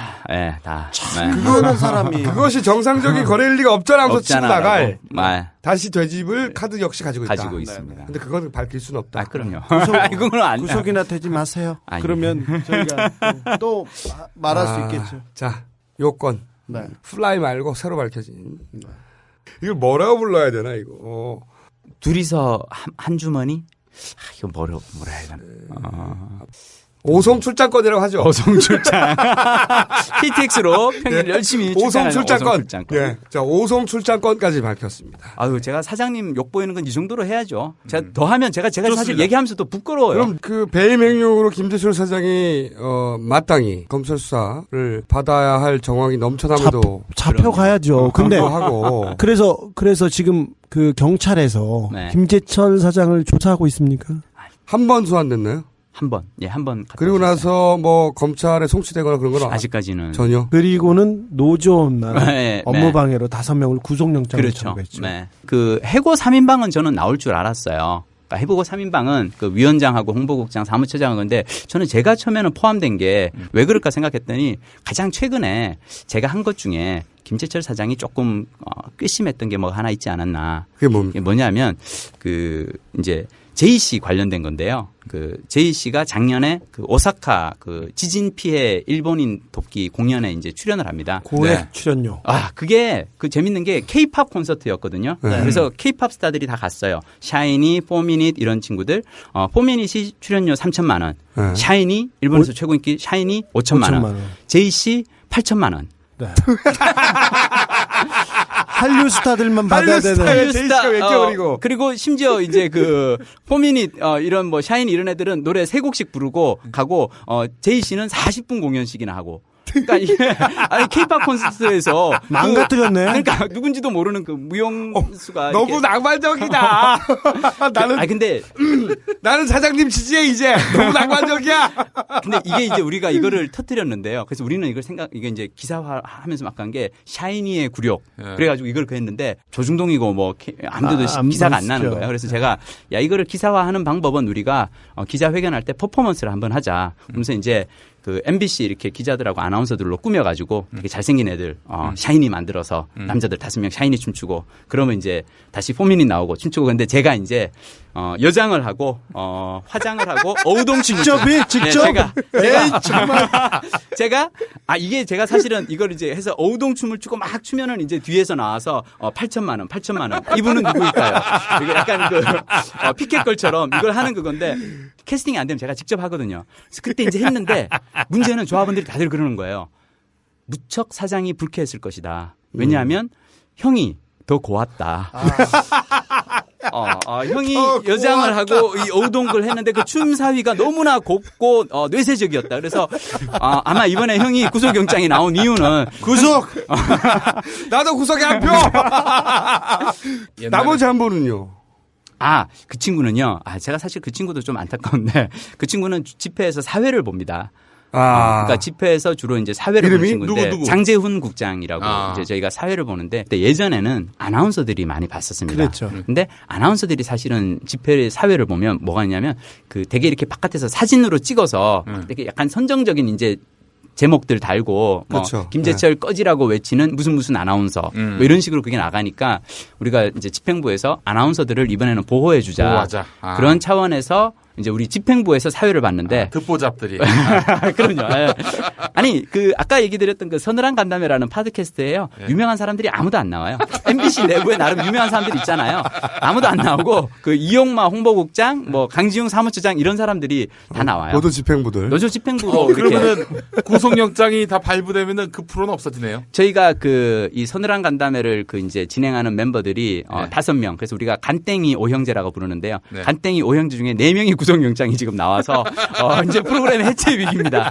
그거는 사람이 그것이 정상적인 거래일 리가 없잖아 하면서 치고 나갈 다시 되짚을 카드 역시 가지고 있습니다. 근데 그건 밝힐 수는 없다. 그럼요. 구속이나 되지 마세요. 그러면 저희가 또 말할 수 있겠죠. 자, 요건 플라이 말고 새로 밝혀진. 이걸 뭐라고 불러야 되나 이거. 둘이서 한 주머니? 이거 뭐라 해야 되나. 오송 출장권이라고 하죠. 오송 출장. KTX로 평일 열심히 오송 출장권. 자, 오송 출장권까지 밝혔습니다. 제가 사장님 욕 보이는 건 이 정도로 해야죠. 제가 더 하면 제가 사실 얘기하면서도 부끄러워요. 그럼 그 배임 행령으로 김재철 사장이 마땅히 검찰 수사를 받아야 할 정황이 넘쳐남에도 잡혀가야죠. 근데 그래서 지금 그 경찰에서 김재철 사장을 조사하고 있습니까? 한 번 소환됐나요? 한 번. 그리고 나서 검찰에 송치되거나 그런 건 아직까지는 전혀. 그리고는 노조만 업무방해로 5명을 구속영장을 청구했죠. 그 해고 3인방은 저는 나올 줄 알았어요. 그러니까 해고 3인방은 그 위원장하고 홍보국장, 사무처장은 근데 저는 제가 처음에는 포함된 게 왜 그럴까 생각했더니 가장 최근에 제가 한 것 중에 김재철 사장이 조금 괘씸했던 게 하나 있지 않았나. 그게 뭡니까? 뭐냐면 이제 제이 씨 관련된 건데요. 그 제이 씨가 작년에 그 오사카 그 지진 피해 일본인 돕기 공연에 이제 출연을 합니다. 고액 출연료. 아, 그게 그 재밌는 게 K-팝 콘서트였거든요. 그래서 K-팝 스타들이 다 갔어요. 샤이니, 포미닛 이런 친구들. 포미닛이 출연료 3천만 원. 샤이니 일본에서 최고 인기 샤이니 5천만 원. 제이 씨 8천만 원. 네. 한류 스타들만 받아야 되는. 한류 스타. 그리고 심지어 이제 그 포미닛 이런 뭐 샤이니 이런 애들은 노래 3곡씩 부르고 가고 제이 씨는 40분 공연씩이나 하고. 그러니까 이게 아니 K-팝 콘서트에서 망가뜨렸네. 그러니까 누군지도 모르는 그 무용수가 너무 낭만적이다. 나는 근데 나는 사장님 지지해 이제. 너무 낭만적이야. 근데 이게 이제 우리가 이거를 터뜨렸는데요. 그래서 우리는 이걸 이게 이제 기사화하면서 막 간 게 샤이니의 굴욕. 그래가지고 이걸 했는데 조중동이고 뭐 아무데도 기사가 안 나는 거예요. 그래서 제가 야 이거를 기사화하는 방법은 우리가 기자회견할 때 퍼포먼스를 한번 하자. 그러면서 이제 그 MBC 이렇게 기자들하고 아나운서들로 꾸며가지고 이렇게 잘생긴 애들 샤이니 만들어서 남자들 5명 샤이니 춤추고 그러면 이제 다시 포미닛 나오고 춤추고 근데 제가 이제 여장을 하고 화장을 하고 어우동 춤을 직접 제가 이게 제가 사실은 이걸 이제 해서 어우동 춤을 추고 막 추면은 이제 뒤에서 나와서 8천만 원 이분은 누구일까요? 이게 약간 그 피켓걸처럼 이걸 하는 그건데 캐스팅이 안 되면 제가 직접 하거든요. 그래서 그때 이제 했는데 문제는 조합원들이 다들 그러는 거예요. 무척 사장이 불쾌했을 것이다. 왜냐하면 형이 더 고왔다. 형이 여장을 하고 이 어우동걸 했는데 그 춤 사위가 너무나 곱고 뇌세적이었다. 그래서 아마 이번에 형이 구속영장이 나온 이유는 구속. 나도 구속에 한 표. 나머지 한 분은요. 그 친구는요. 제가 사실 그 친구도 좀 안타까운데 그 친구는 집회에서 사회를 봅니다. 그러니까 집회에서 주로 이제 사회를 보는 친구인데 누구? 장재훈 국장이라고 이제 저희가 사회를 보는데 예전에는 아나운서들이 많이 봤었습니다. 그렇죠. 근데 아나운서들이 사실은 집회 사회를 보면 뭐가 있냐면 그 되게 이렇게 바깥에서 사진으로 찍어서 되게 약간 선정적인 이제 제목들 달고 그렇죠. 뭐 김재철 꺼지라고 외치는 무슨 아나운서 뭐 이런 식으로 그게 나가니까 우리가 이제 집행부에서 아나운서들을 이번에는 보호해 주자 그런 차원에서 이제 우리 집행부에서 사회를 봤는데 듣보잡들이 그럼요. 아니 그 아까 얘기 드렸던 그 서늘한 간담회라는 팟캐스트에요. 유명한 사람들이 아무도 안 나와요. MBC 내부에 나름 유명한 사람들이 있잖아요. 아무도 안 나오고 그 이용마 홍보국장, 뭐 강지웅 사무처장 이런 사람들이 다 나와요. 노조 집행부들. 노조 집행부로 그러면은 구속영장이 다 발부되면은 그 프로는 없어지네요. 저희가 그 이 서늘한 간담회를 그 이제 진행하는 멤버들이 5명. 그래서 우리가 간땡이 오형제라고 부르는데요. 간땡이 오형제 중에 4명이 구속영장이 지금 나와서 이제 프로그램 해체 위기입니다.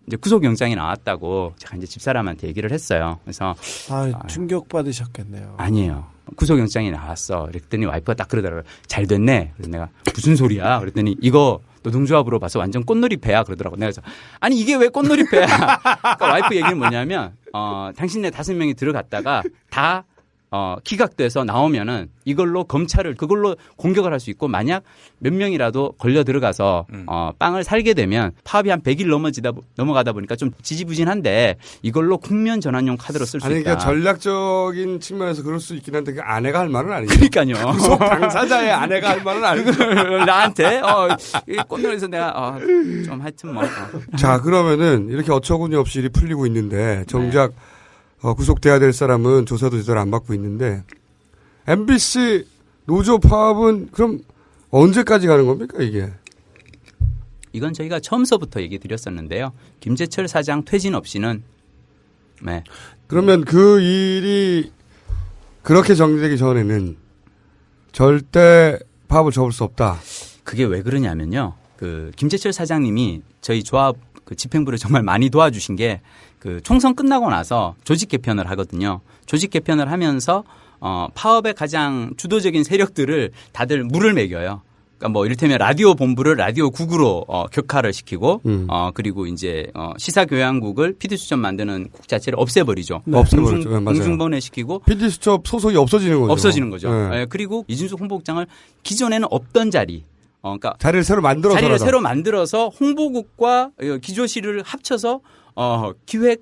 이제 구속영장이 나왔다고 제가 이제 집사람한테 얘기를 했어요. 그래서 충격 받으셨겠네요. 아니에요. 구속영장이 나왔어. 그랬더니 와이프가 딱 그러더라고요. 잘 됐네. 그래서 내가 무슨 소리야? 그랬더니 이거 노동조합으로 봐서 완전 꽃놀이패야 그러더라고. 내가 그래서 아니 이게 왜 꽃놀이패야? 그러니까 와이프 얘기는 뭐냐면 당신네 5명이 들어갔다가 다 기각돼서 나오면은 이걸로 검찰을 그걸로 공격을 할 수 있고 만약 몇 명이라도 걸려 들어가서 빵을 살게 되면 파업이 한 100일 넘어가다 보니까 좀 지지부진한데 이걸로 국면 전환용 카드로 쓸 수 있다. 그러니까 전략적인 측면에서 그럴 수 있긴 한데 그 아내가 할 말은 아니죠. 그러니까요. 구속 당사자의 아내가 할 말은 아니고 나한테 꽃놀이에서 내가 좀 하여튼 뭐. 자 그러면은 이렇게 어처구니 없이 일이 풀리고 있는데 정작 구속돼야 될 사람은 조사도 제대로 안 받고 있는데 MBC 노조 파업은 그럼 언제까지 가는 겁니까 이게? 이건 저희가 처음서부터 얘기 드렸었는데요. 김재철 사장 퇴진 없이는 그러면 그 일이 그렇게 정리되기 전에는 절대 파업을 접을 수 없다. 그게 왜 그러냐면요. 그 김재철 사장님이 저희 조합 그 집행부를 정말 많이 도와주신 게 그 총선 끝나고 나서 조직 개편을 하거든요. 조직 개편을 하면서 파업의 가장 주도적인 세력들을 다들 물을 매겨요. 그러니까 뭐 이를테면 라디오 본부를 라디오 국으로 격화를 시키고 그리고 이제 시사교양국을 PD수첩 만드는 국 자체를 없애버리죠. 없애버리죠. 공중분해시키고 PD수첩 소속이 없어지는 거죠. 없어지는 거죠. 네. 그리고 이준석 홍보국장을 기존에는 없던 자리 그러니까 자리를 새로 만들어서 홍보국과 기조실을 합쳐서 기획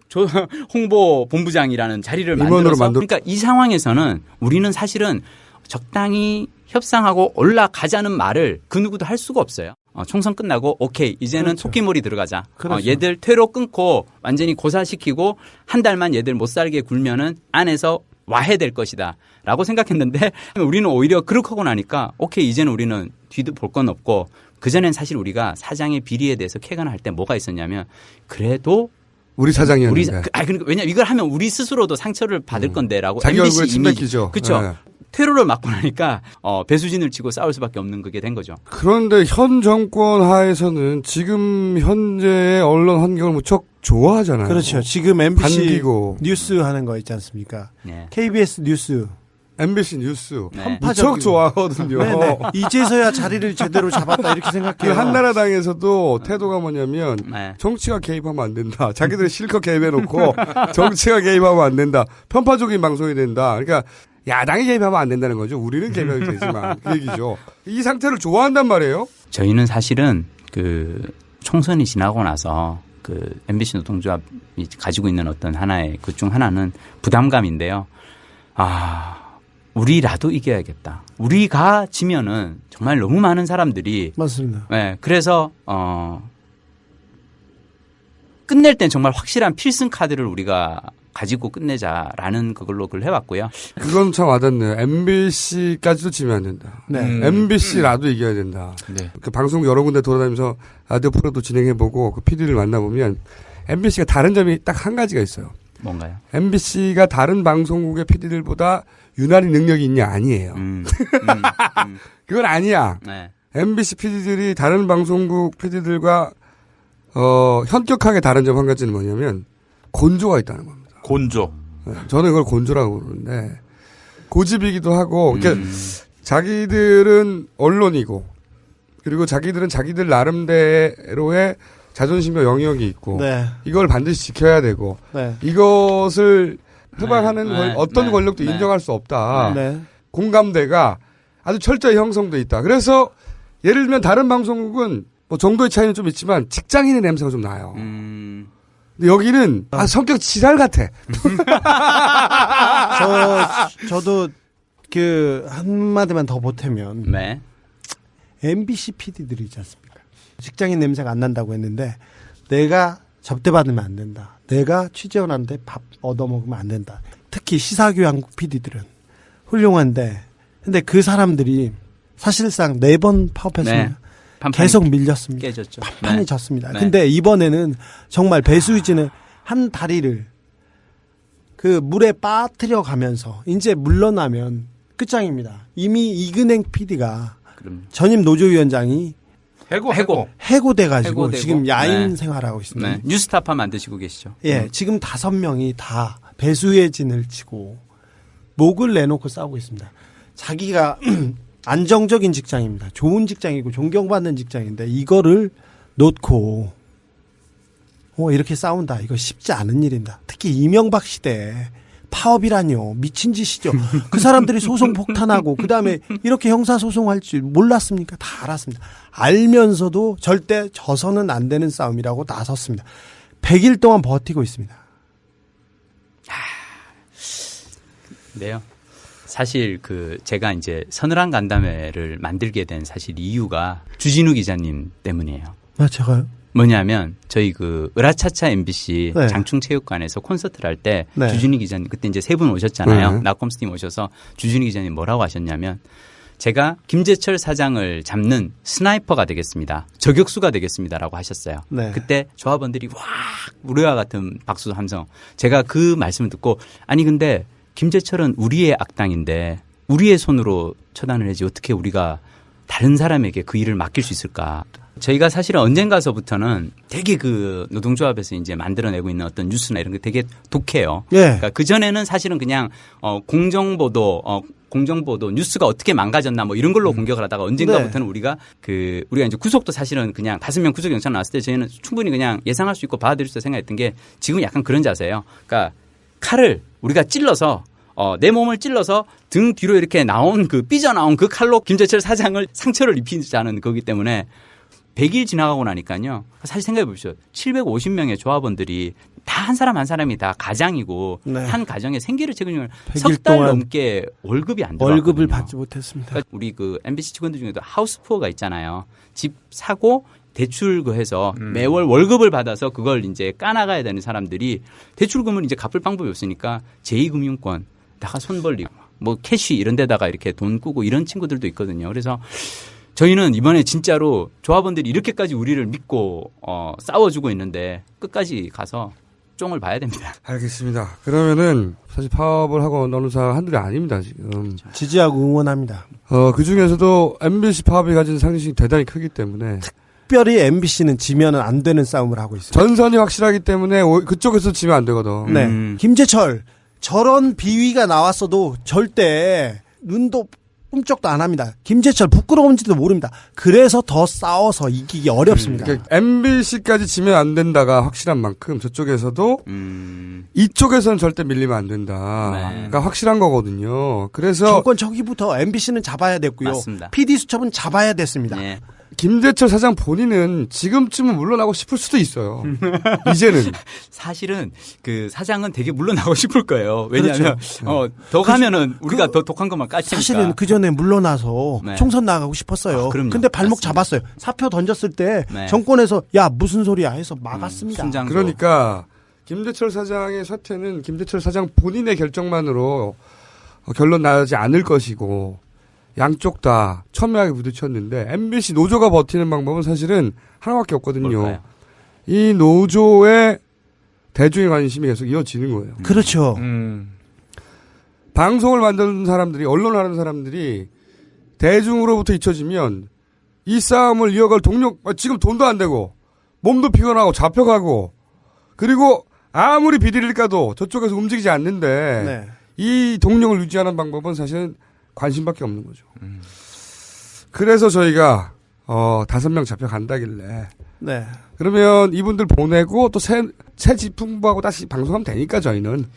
홍보 본부장이라는 자리를 만들어서 그러니까 이 상황에서는 우리는 사실은 적당히 협상하고 올라가자는 말을 그 누구도 할 수가 없어요. 총선 끝나고 오케이 이제는 그렇죠. 토끼몰이 들어가자. 그렇죠. 얘들 퇴로 끊고 완전히 고사시키고 한 달만 얘들 못 살게 굴면은 안에서 와해될 것이다 라고 생각했는데 우리는 오히려 그렇게 하고 나니까 오케이 이제는 우리는 뒤도 볼 건 없고 그전엔 사실 우리가 사장의 비리에 대해서 캐관할 때 뭐가 있었냐면 그래도 우리 사장이었는데. 그러니까 왜냐 이걸 하면 우리 스스로도 상처를 받을 건데라고 자기 MBC 얼굴에 침 뱉기죠. 그렇죠. 네. 퇴로를 맞고 나니까 배수진을 치고 싸울 수밖에 없는 그게 된 거죠. 그런데 현 정권 하에서는 지금 현재의 언론 환경을 무척 좋아하잖아요. 그렇죠. 지금 MBC 반기고. 뉴스 하는 거 있지 않습니까? 네. KBS 뉴스. MBC 뉴스. 네. 무척 좋아하거든요. 네네. 이제서야 자리를 제대로 잡았다 이렇게 그 생각해요. 한나라당에서도 태도가 뭐냐면 네. 정치가 개입하면 안 된다. 자기들이 실컷 개입해놓고 정치가 개입하면 안 된다. 편파적인 방송이 된다. 그러니까 야당이 개입하면 안 된다는 거죠. 우리는 개입해도 되지만 그 얘기죠. 이 상태를 좋아한단 말이에요. 저희는 사실은 그 총선이 지나고 나서 그 MBC 노동조합이 가지고 있는 어떤 하나의 그 중 하나는 부담감인데요. 우리라도 이겨야겠다. 우리가 지면은 정말 너무 많은 사람들이 맞습니다. 네, 그래서 끝낼 땐 정말 확실한 필승 카드를 우리가 가지고 끝내자라는 그걸로 그걸 해왔고요. 그건 참 와닿네요. MBC까지도 지면 안 된다. 네. MBC라도 이겨야 된다. 네. 그 방송 여러 군데 돌아다니면서 라디오 프로도 진행해보고 그 PD를 만나보면 MBC가 다른 점이 딱 한 가지가 있어요. 뭔가요? MBC가 다른 방송국의 PD들보다 유난히 능력이 있냐? 아니에요. 그건 아니야. 네. MBC PD들이 다른 방송국 PD들과 현격하게 다른 점 한 가지는 뭐냐면 곤조가 있다는 겁니다. 곤조. 저는 이걸 곤조라고 부르는데 고집이기도 하고 그러니까 자기들은 언론이고 그리고 자기들은 자기들 나름대로의 자존심과 영역이 있고 네. 이걸 반드시 지켜야 되고 네. 이것을 해방하는 어떤 네. 권력도 네. 인정할 수 없다. 네. 공감대가 아주 철저히 형성돼 있다. 그래서 예를 들면 다른 방송국은 뭐 정도의 차이는 좀 있지만 직장인의 냄새가 좀 나요. 근데 여기는 성격 지살 같아. 저도 그 한마디만 더 보태면 네. MBC PD들이 있지 않습니까? 직장인 냄새가 안 난다고 했는데 내가 접대받으면 안 된다. 내가 취재원한테 밥 얻어먹으면 안 된다. 특히 시사교양국 PD들은 훌륭한데 근데 그 사람들이 사실상 4번 파업했으면 네. 계속 밀렸습니다. 깨졌죠. 판판히 네. 졌습니다. 네. 근데 이번에는 정말 배수진의 한 다리를 그 물에 빠뜨려 가면서 이제 물러나면 끝장입니다. 이미 이근행 PD가 전임 노조위원장이 해고돼가지고 지금 야인 네. 생활하고 있습니다. 네. 뉴스타파 만드시고 계시죠. 예, 지금 5명이 다 배수의 진을 치고 목을 내놓고 싸우고 있습니다. 자기가 안정적인 직장입니다. 좋은 직장이고 존경받는 직장인데 이거를 놓고 이렇게 싸운다. 이거 쉽지 않은 일입니다. 특히 이명박 시대에 파업이라뇨. 미친 짓이죠. 그 사람들이 소송 폭탄하고 그다음에 이렇게 형사소송할 줄 몰랐습니까? 다 알았습니다. 알면서도 절대 져서는 안 되는 싸움이라고 나섰습니다. 100일 동안 버티고 있습니다. 네요. 사실 제가 이제 서늘한 간담회를 만들게 된 사실 이유가 주진우 기자님 때문이에요. 제가요? 뭐냐면 저희 으라차차 MBC 네. 장충체육관에서 콘서트를 할 때 네. 주진우 기자님 그때 이제 3분 오셨잖아요. 네. 나콤스팀 오셔서 주진우 기자님 뭐라고 하셨냐면 제가 김재철 사장을 잡는 스나이퍼가 되겠습니다. 저격수가 되겠습니다라고 하셨어요. 네. 그때 조합원들이 와 우리와 같은 박수 함성. 제가 그 말씀을 듣고 아니 근데 김재철은 우리의 악당인데 우리의 손으로 처단을 하지 어떻게 우리가 다른 사람에게 그 일을 맡길 수 있을까? 저희가 사실은 언젠가서부터는 되게 노동조합에서 이제 만들어내고 있는 어떤 뉴스나 이런 게 되게 독해요. 예. 그러니까 그전에는 사실은 그냥 공정보도 뉴스가 어떻게 망가졌나 뭐 이런 걸로 공격을 하다가 언젠가부터는 우리가 이제 구속도 사실은 그냥 5명 구속 영장 나왔을 때 저희는 충분히 그냥 예상할 수 있고 받아들일 수 있다 생각했던 게 지금 약간 그런 자세예요. 그러니까 칼을 우리가 찔러서 내 몸을 찔러서 등 뒤로 이렇게 삐져나온 그 칼로 김재철 사장을 상처를 입히자는 거기 때문에 100일 지나가고 나니까요. 사실 생각해 보십시오. 750명의 조합원들이 다 한 사람 한 사람이 다 가장이고 네. 한 가정의 생계를 책임을 100일 석 달 동안 넘게 월급이 안 들어왔거든요. 월급을 받지 못했습니다. 그러니까 우리 그 MBC 직원들 중에도 하우스푸어가 있잖아요. 집 사고 대출 그 해서 매월 월급을 받아서 그걸 이제 까나가야 되는 사람들이 대출금을 이제 갚을 방법이 없으니까 제2금융권 다가 손 벌리고 뭐 캐시 이런 데다가 이렇게 돈 꾸고 이런 친구들도 있거든요. 그래서 저희는 이번에 진짜로 조합원들이 이렇게까지 우리를 믿고 싸워주고 있는데 끝까지 가서 쫑을 봐야 됩니다. 알겠습니다. 그러면은 사실 파업을 하고 어느 사람 한둘이 아닙니다, 지금. 지지하고 응원합니다. 그 중에서도 MBC 파업이 가진 상징이 대단히 크기 때문에 특별히 MBC는 지면은 안 되는 싸움을 하고 있어요. 전선이 확실하기 때문에 그쪽에서 지면 안 되거든. 네. 김재철 저런 비위가 나왔어도 절대 눈도 꿈쩍도 안 합니다. 김재철 부끄러운지도 모릅니다. 그래서 더 싸워서 이기기 어렵습니다. 그러니까 MBC까지 지면 안 된다가 확실한 만큼 저쪽에서도 이쪽에서는 절대 밀리면 안 된다. 네. 그러니까 확실한 거거든요. 그래서 정권 초기부터 MBC는 잡아야 됐고요. 맞습니다. PD 수첩은 잡아야 됐습니다. 네. 김재철 사장 본인은 지금쯤은 물러나고 싶을 수도 있어요. 이제는. 사실은 그 사장은 되게 물러나고 싶을 거예요. 왜냐하면 그렇죠. 더 가면은 우리가 더 독한 것만 까치니까. 사실은 그 전에 물러나서 네. 총선 나가고 싶었어요. 근데 발목 맞습니다. 잡았어요. 사표 던졌을 때 네. 정권에서 야 무슨 소리야 해서 막았습니다. 순장도. 그러니까 김재철 사장의 사퇴는 김재철 사장 본인의 결정만으로 결론 나지 않을 것이고 양쪽 다 첨예하게 부딪혔는데 MBC 노조가 버티는 방법은 사실은 하나밖에 없거든요. 뭘까요? 이 노조의 대중의 관심이 계속 이어지는 거예요. 그렇죠. 방송을 만드는 사람들이 언론을 하는 사람들이 대중으로부터 잊혀지면 이 싸움을 이어갈 동력 지금 돈도 안 되고 몸도 피곤하고 잡혀가고 그리고 아무리 비디를 까도 저쪽에서 움직이지 않는데 네. 이 동력을 유지하는 방법은 사실은 관심밖에 없는 거죠. 그래서 저희가 5명 잡혀간다길래 네. 그러면 이분들 보내고 또 새 집행부하고 다시 방송하면 되니까 저희는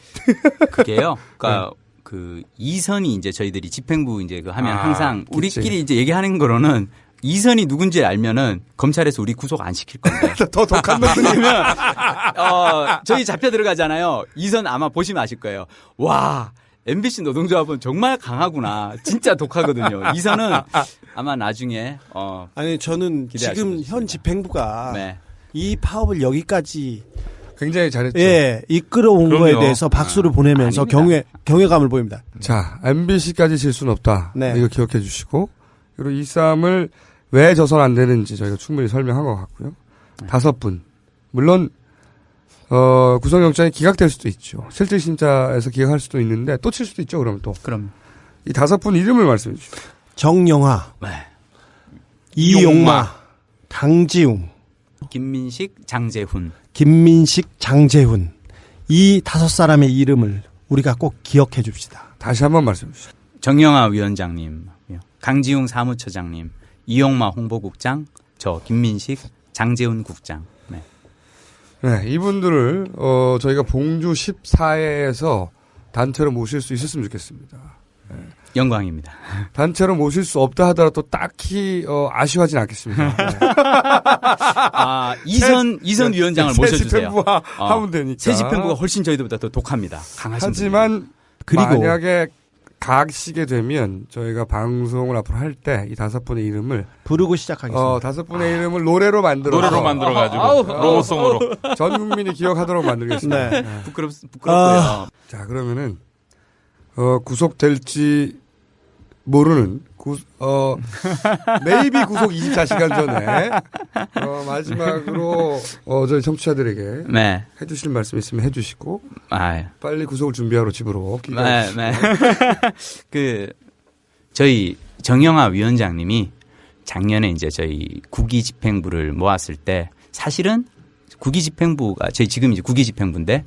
그게요. 그러니까 그 이선이 이제 저희들이 집행부 이제 그 하면 항상 우리끼리 이제 얘기하는 거로는 이선이 누군지 알면은 검찰에서 우리 구속 안 시킬 건데. 더 독한 놈들이면 저희 잡혀 들어가잖아요. 이선 아마 보시면 아실 거예요. 와. MBC 노동조합은 정말 강하구나. 진짜 독하거든요. 이선은 아마 나중에 아니 저는 지금 현 집행부가 네. 이 파업을 여기까지 굉장히 잘했죠. 예, 이끌어온 그럼요. 거에 대해서 박수를 보내면서 경외감을 보입니다. 자, MBC까지 질 수는 없다. 네. 이거 기억해 주시고 그리고 이 싸움을 왜 져선 안 되는지 저희가 충분히 설명한 것 같고요. 5분. 물론 구속영장이 기각될 수도 있죠. 실질심사에서 기각할 수도 있는데 또 칠 수도 있죠. 그러면 또. 그럼 이 5분 이름을 말씀해 주십시오. 정영하, 네. 이용마, 강지웅, 김민식, 장재훈. 김민식, 장재훈. 이 5사람의 이름을 우리가 꼭 기억해 줍시다. 다시 한번 말씀해 주시죠. 정영하 위원장님, 강지웅 사무처장님, 이용마 홍보국장, 저 김민식, 장재훈 국장. 네. 네, 이분들을 저희가 봉주 14회에서 단체로 모실 수 있었으면 좋겠습니다. 네. 영광입니다. 단체로 모실 수 없다 하더라도 딱히 아쉬워하진 않겠습니다. 네. 이선 위원장을 모셔주세요. 새 집행부와 하면 되니까. 새 집행부가 훨씬 저희들보다 더 독합니다. 강하신 하지만 그리고 만약에 가시게 되면 저희가 방송을 앞으로 할 때 이 5분의 이름을 부르고 시작하겠습니다. 5분의 이름을 노래로 만들어가지고 로고송으로 전 국민이 기억하도록 만들겠습니다. 네. 네. 부끄럽고요. 자, 그러면은 구속될지 모르는 메이비 구속 24시간 전에 마지막으로 저희 청취자들에게 네. 해주실 말씀 있으면 해주시고 아, 빨리 구속을 준비하러 집으로 네, 네. 저희 정영하 위원장님이 작년에 이제 저희 구기 집행부를 모았을 때 사실은 구기 집행부가 저희 지금 이제 구기 집행부인데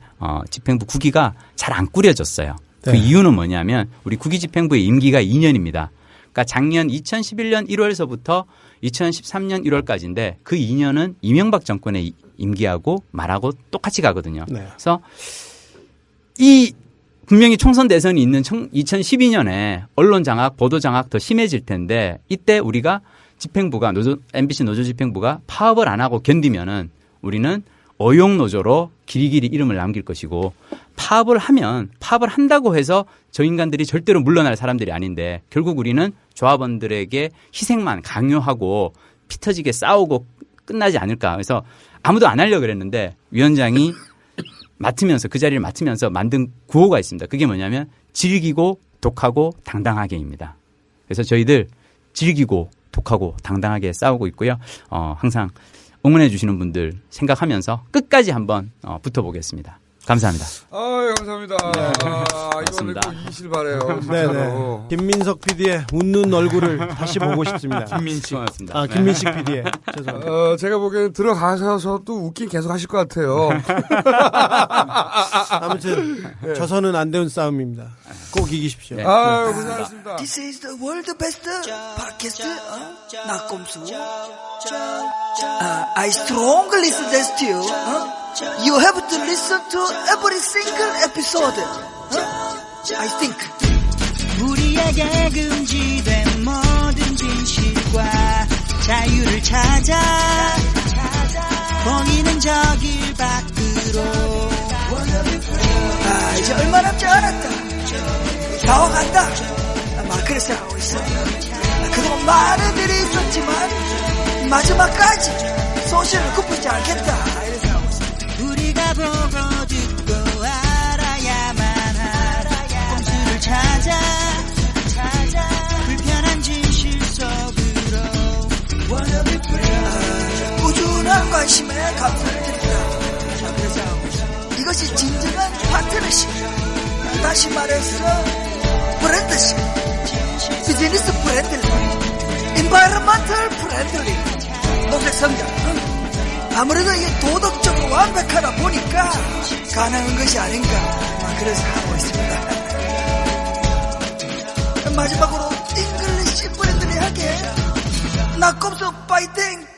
집행부 구기가 잘 안 꾸려졌어요. 네. 그 이유는 뭐냐면 우리 구기 집행부의 임기가 2년입니다. 그러니까 작년 2011년 1월서부터 2013년 1월까지인데 그 2년은 이명박 정권의 임기하고 말하고 똑같이 가거든요. 네. 그래서 분명히 총선 대선이 있는 2012년에 언론 장악, 보도 장악 더 심해질 텐데 이때 우리가 집행부가 MBC 노조 집행부가 파업을 안 하고 견디면은 우리는 어용 노조로 길이길이 이름을 남길 것이고 파업을 한다고 해서 저 인간들이 절대로 물러날 사람들이 아닌데 결국 우리는 조합원들에게 희생만 강요하고 피 터지게 싸우고 끝나지 않을까. 그래서 아무도 안 하려고 그랬는데 위원장이 그 자리를 맡으면서 만든 구호가 있습니다. 그게 뭐냐면 즐기고 독하고 당당하게입니다. 그래서 저희들 즐기고 독하고 당당하게 싸우고 있고요. 항상 응원해 주시는 분들 생각하면서 끝까지 한번 붙어보겠습니다. 감사합니다. 감사합니다. 이번에 꼭 이기실 바래요. 네네. 김민석 PD의 웃는 얼굴을 다시 보고 싶습니다. 김민식 고맙습니다. 김민식 PD의. 죄송합니다. 제가 보기에는 들어가셔서도 웃긴 계속 하실 것 같아요. 아무튼 져서는 안 되는 싸움입니다. 꼭 이기십시오. 네. 고생하셨습니다. This is the world best podcast. 낙곰수. I strongly suggest you. You have to listen to every single episode. I think. 우리에게 금지된 모든 진실과 자유를 찾아 봉인은 저 길 밖으로. 이제 얼마 남지 않았다. 다 와간다. 그렇게 생각하고 있어. 그동안 많은 일이 있었지만 마지막까지 소신을 굽히지 않겠다. 이렇게 생각하고 있어. 우리가 보고 듣고 알아야만 할 꼼수를 찾아 불편한 진실 속으로. 꾸준한 관심에 감사를 드립니다. 이것이 진정한 파트너십. 다시 말해서 브랜드십. 비즈니스 프렌들리, 인바이러먼털 프렌들리, 노색 성장. 아무래도 이게 도덕적으로 완벽하다 보니까 가능한 것이 아닌가. 그래서 하고 있습니다. 마지막으로 잉글리시 프렌들리하게 낙검수 파이팅!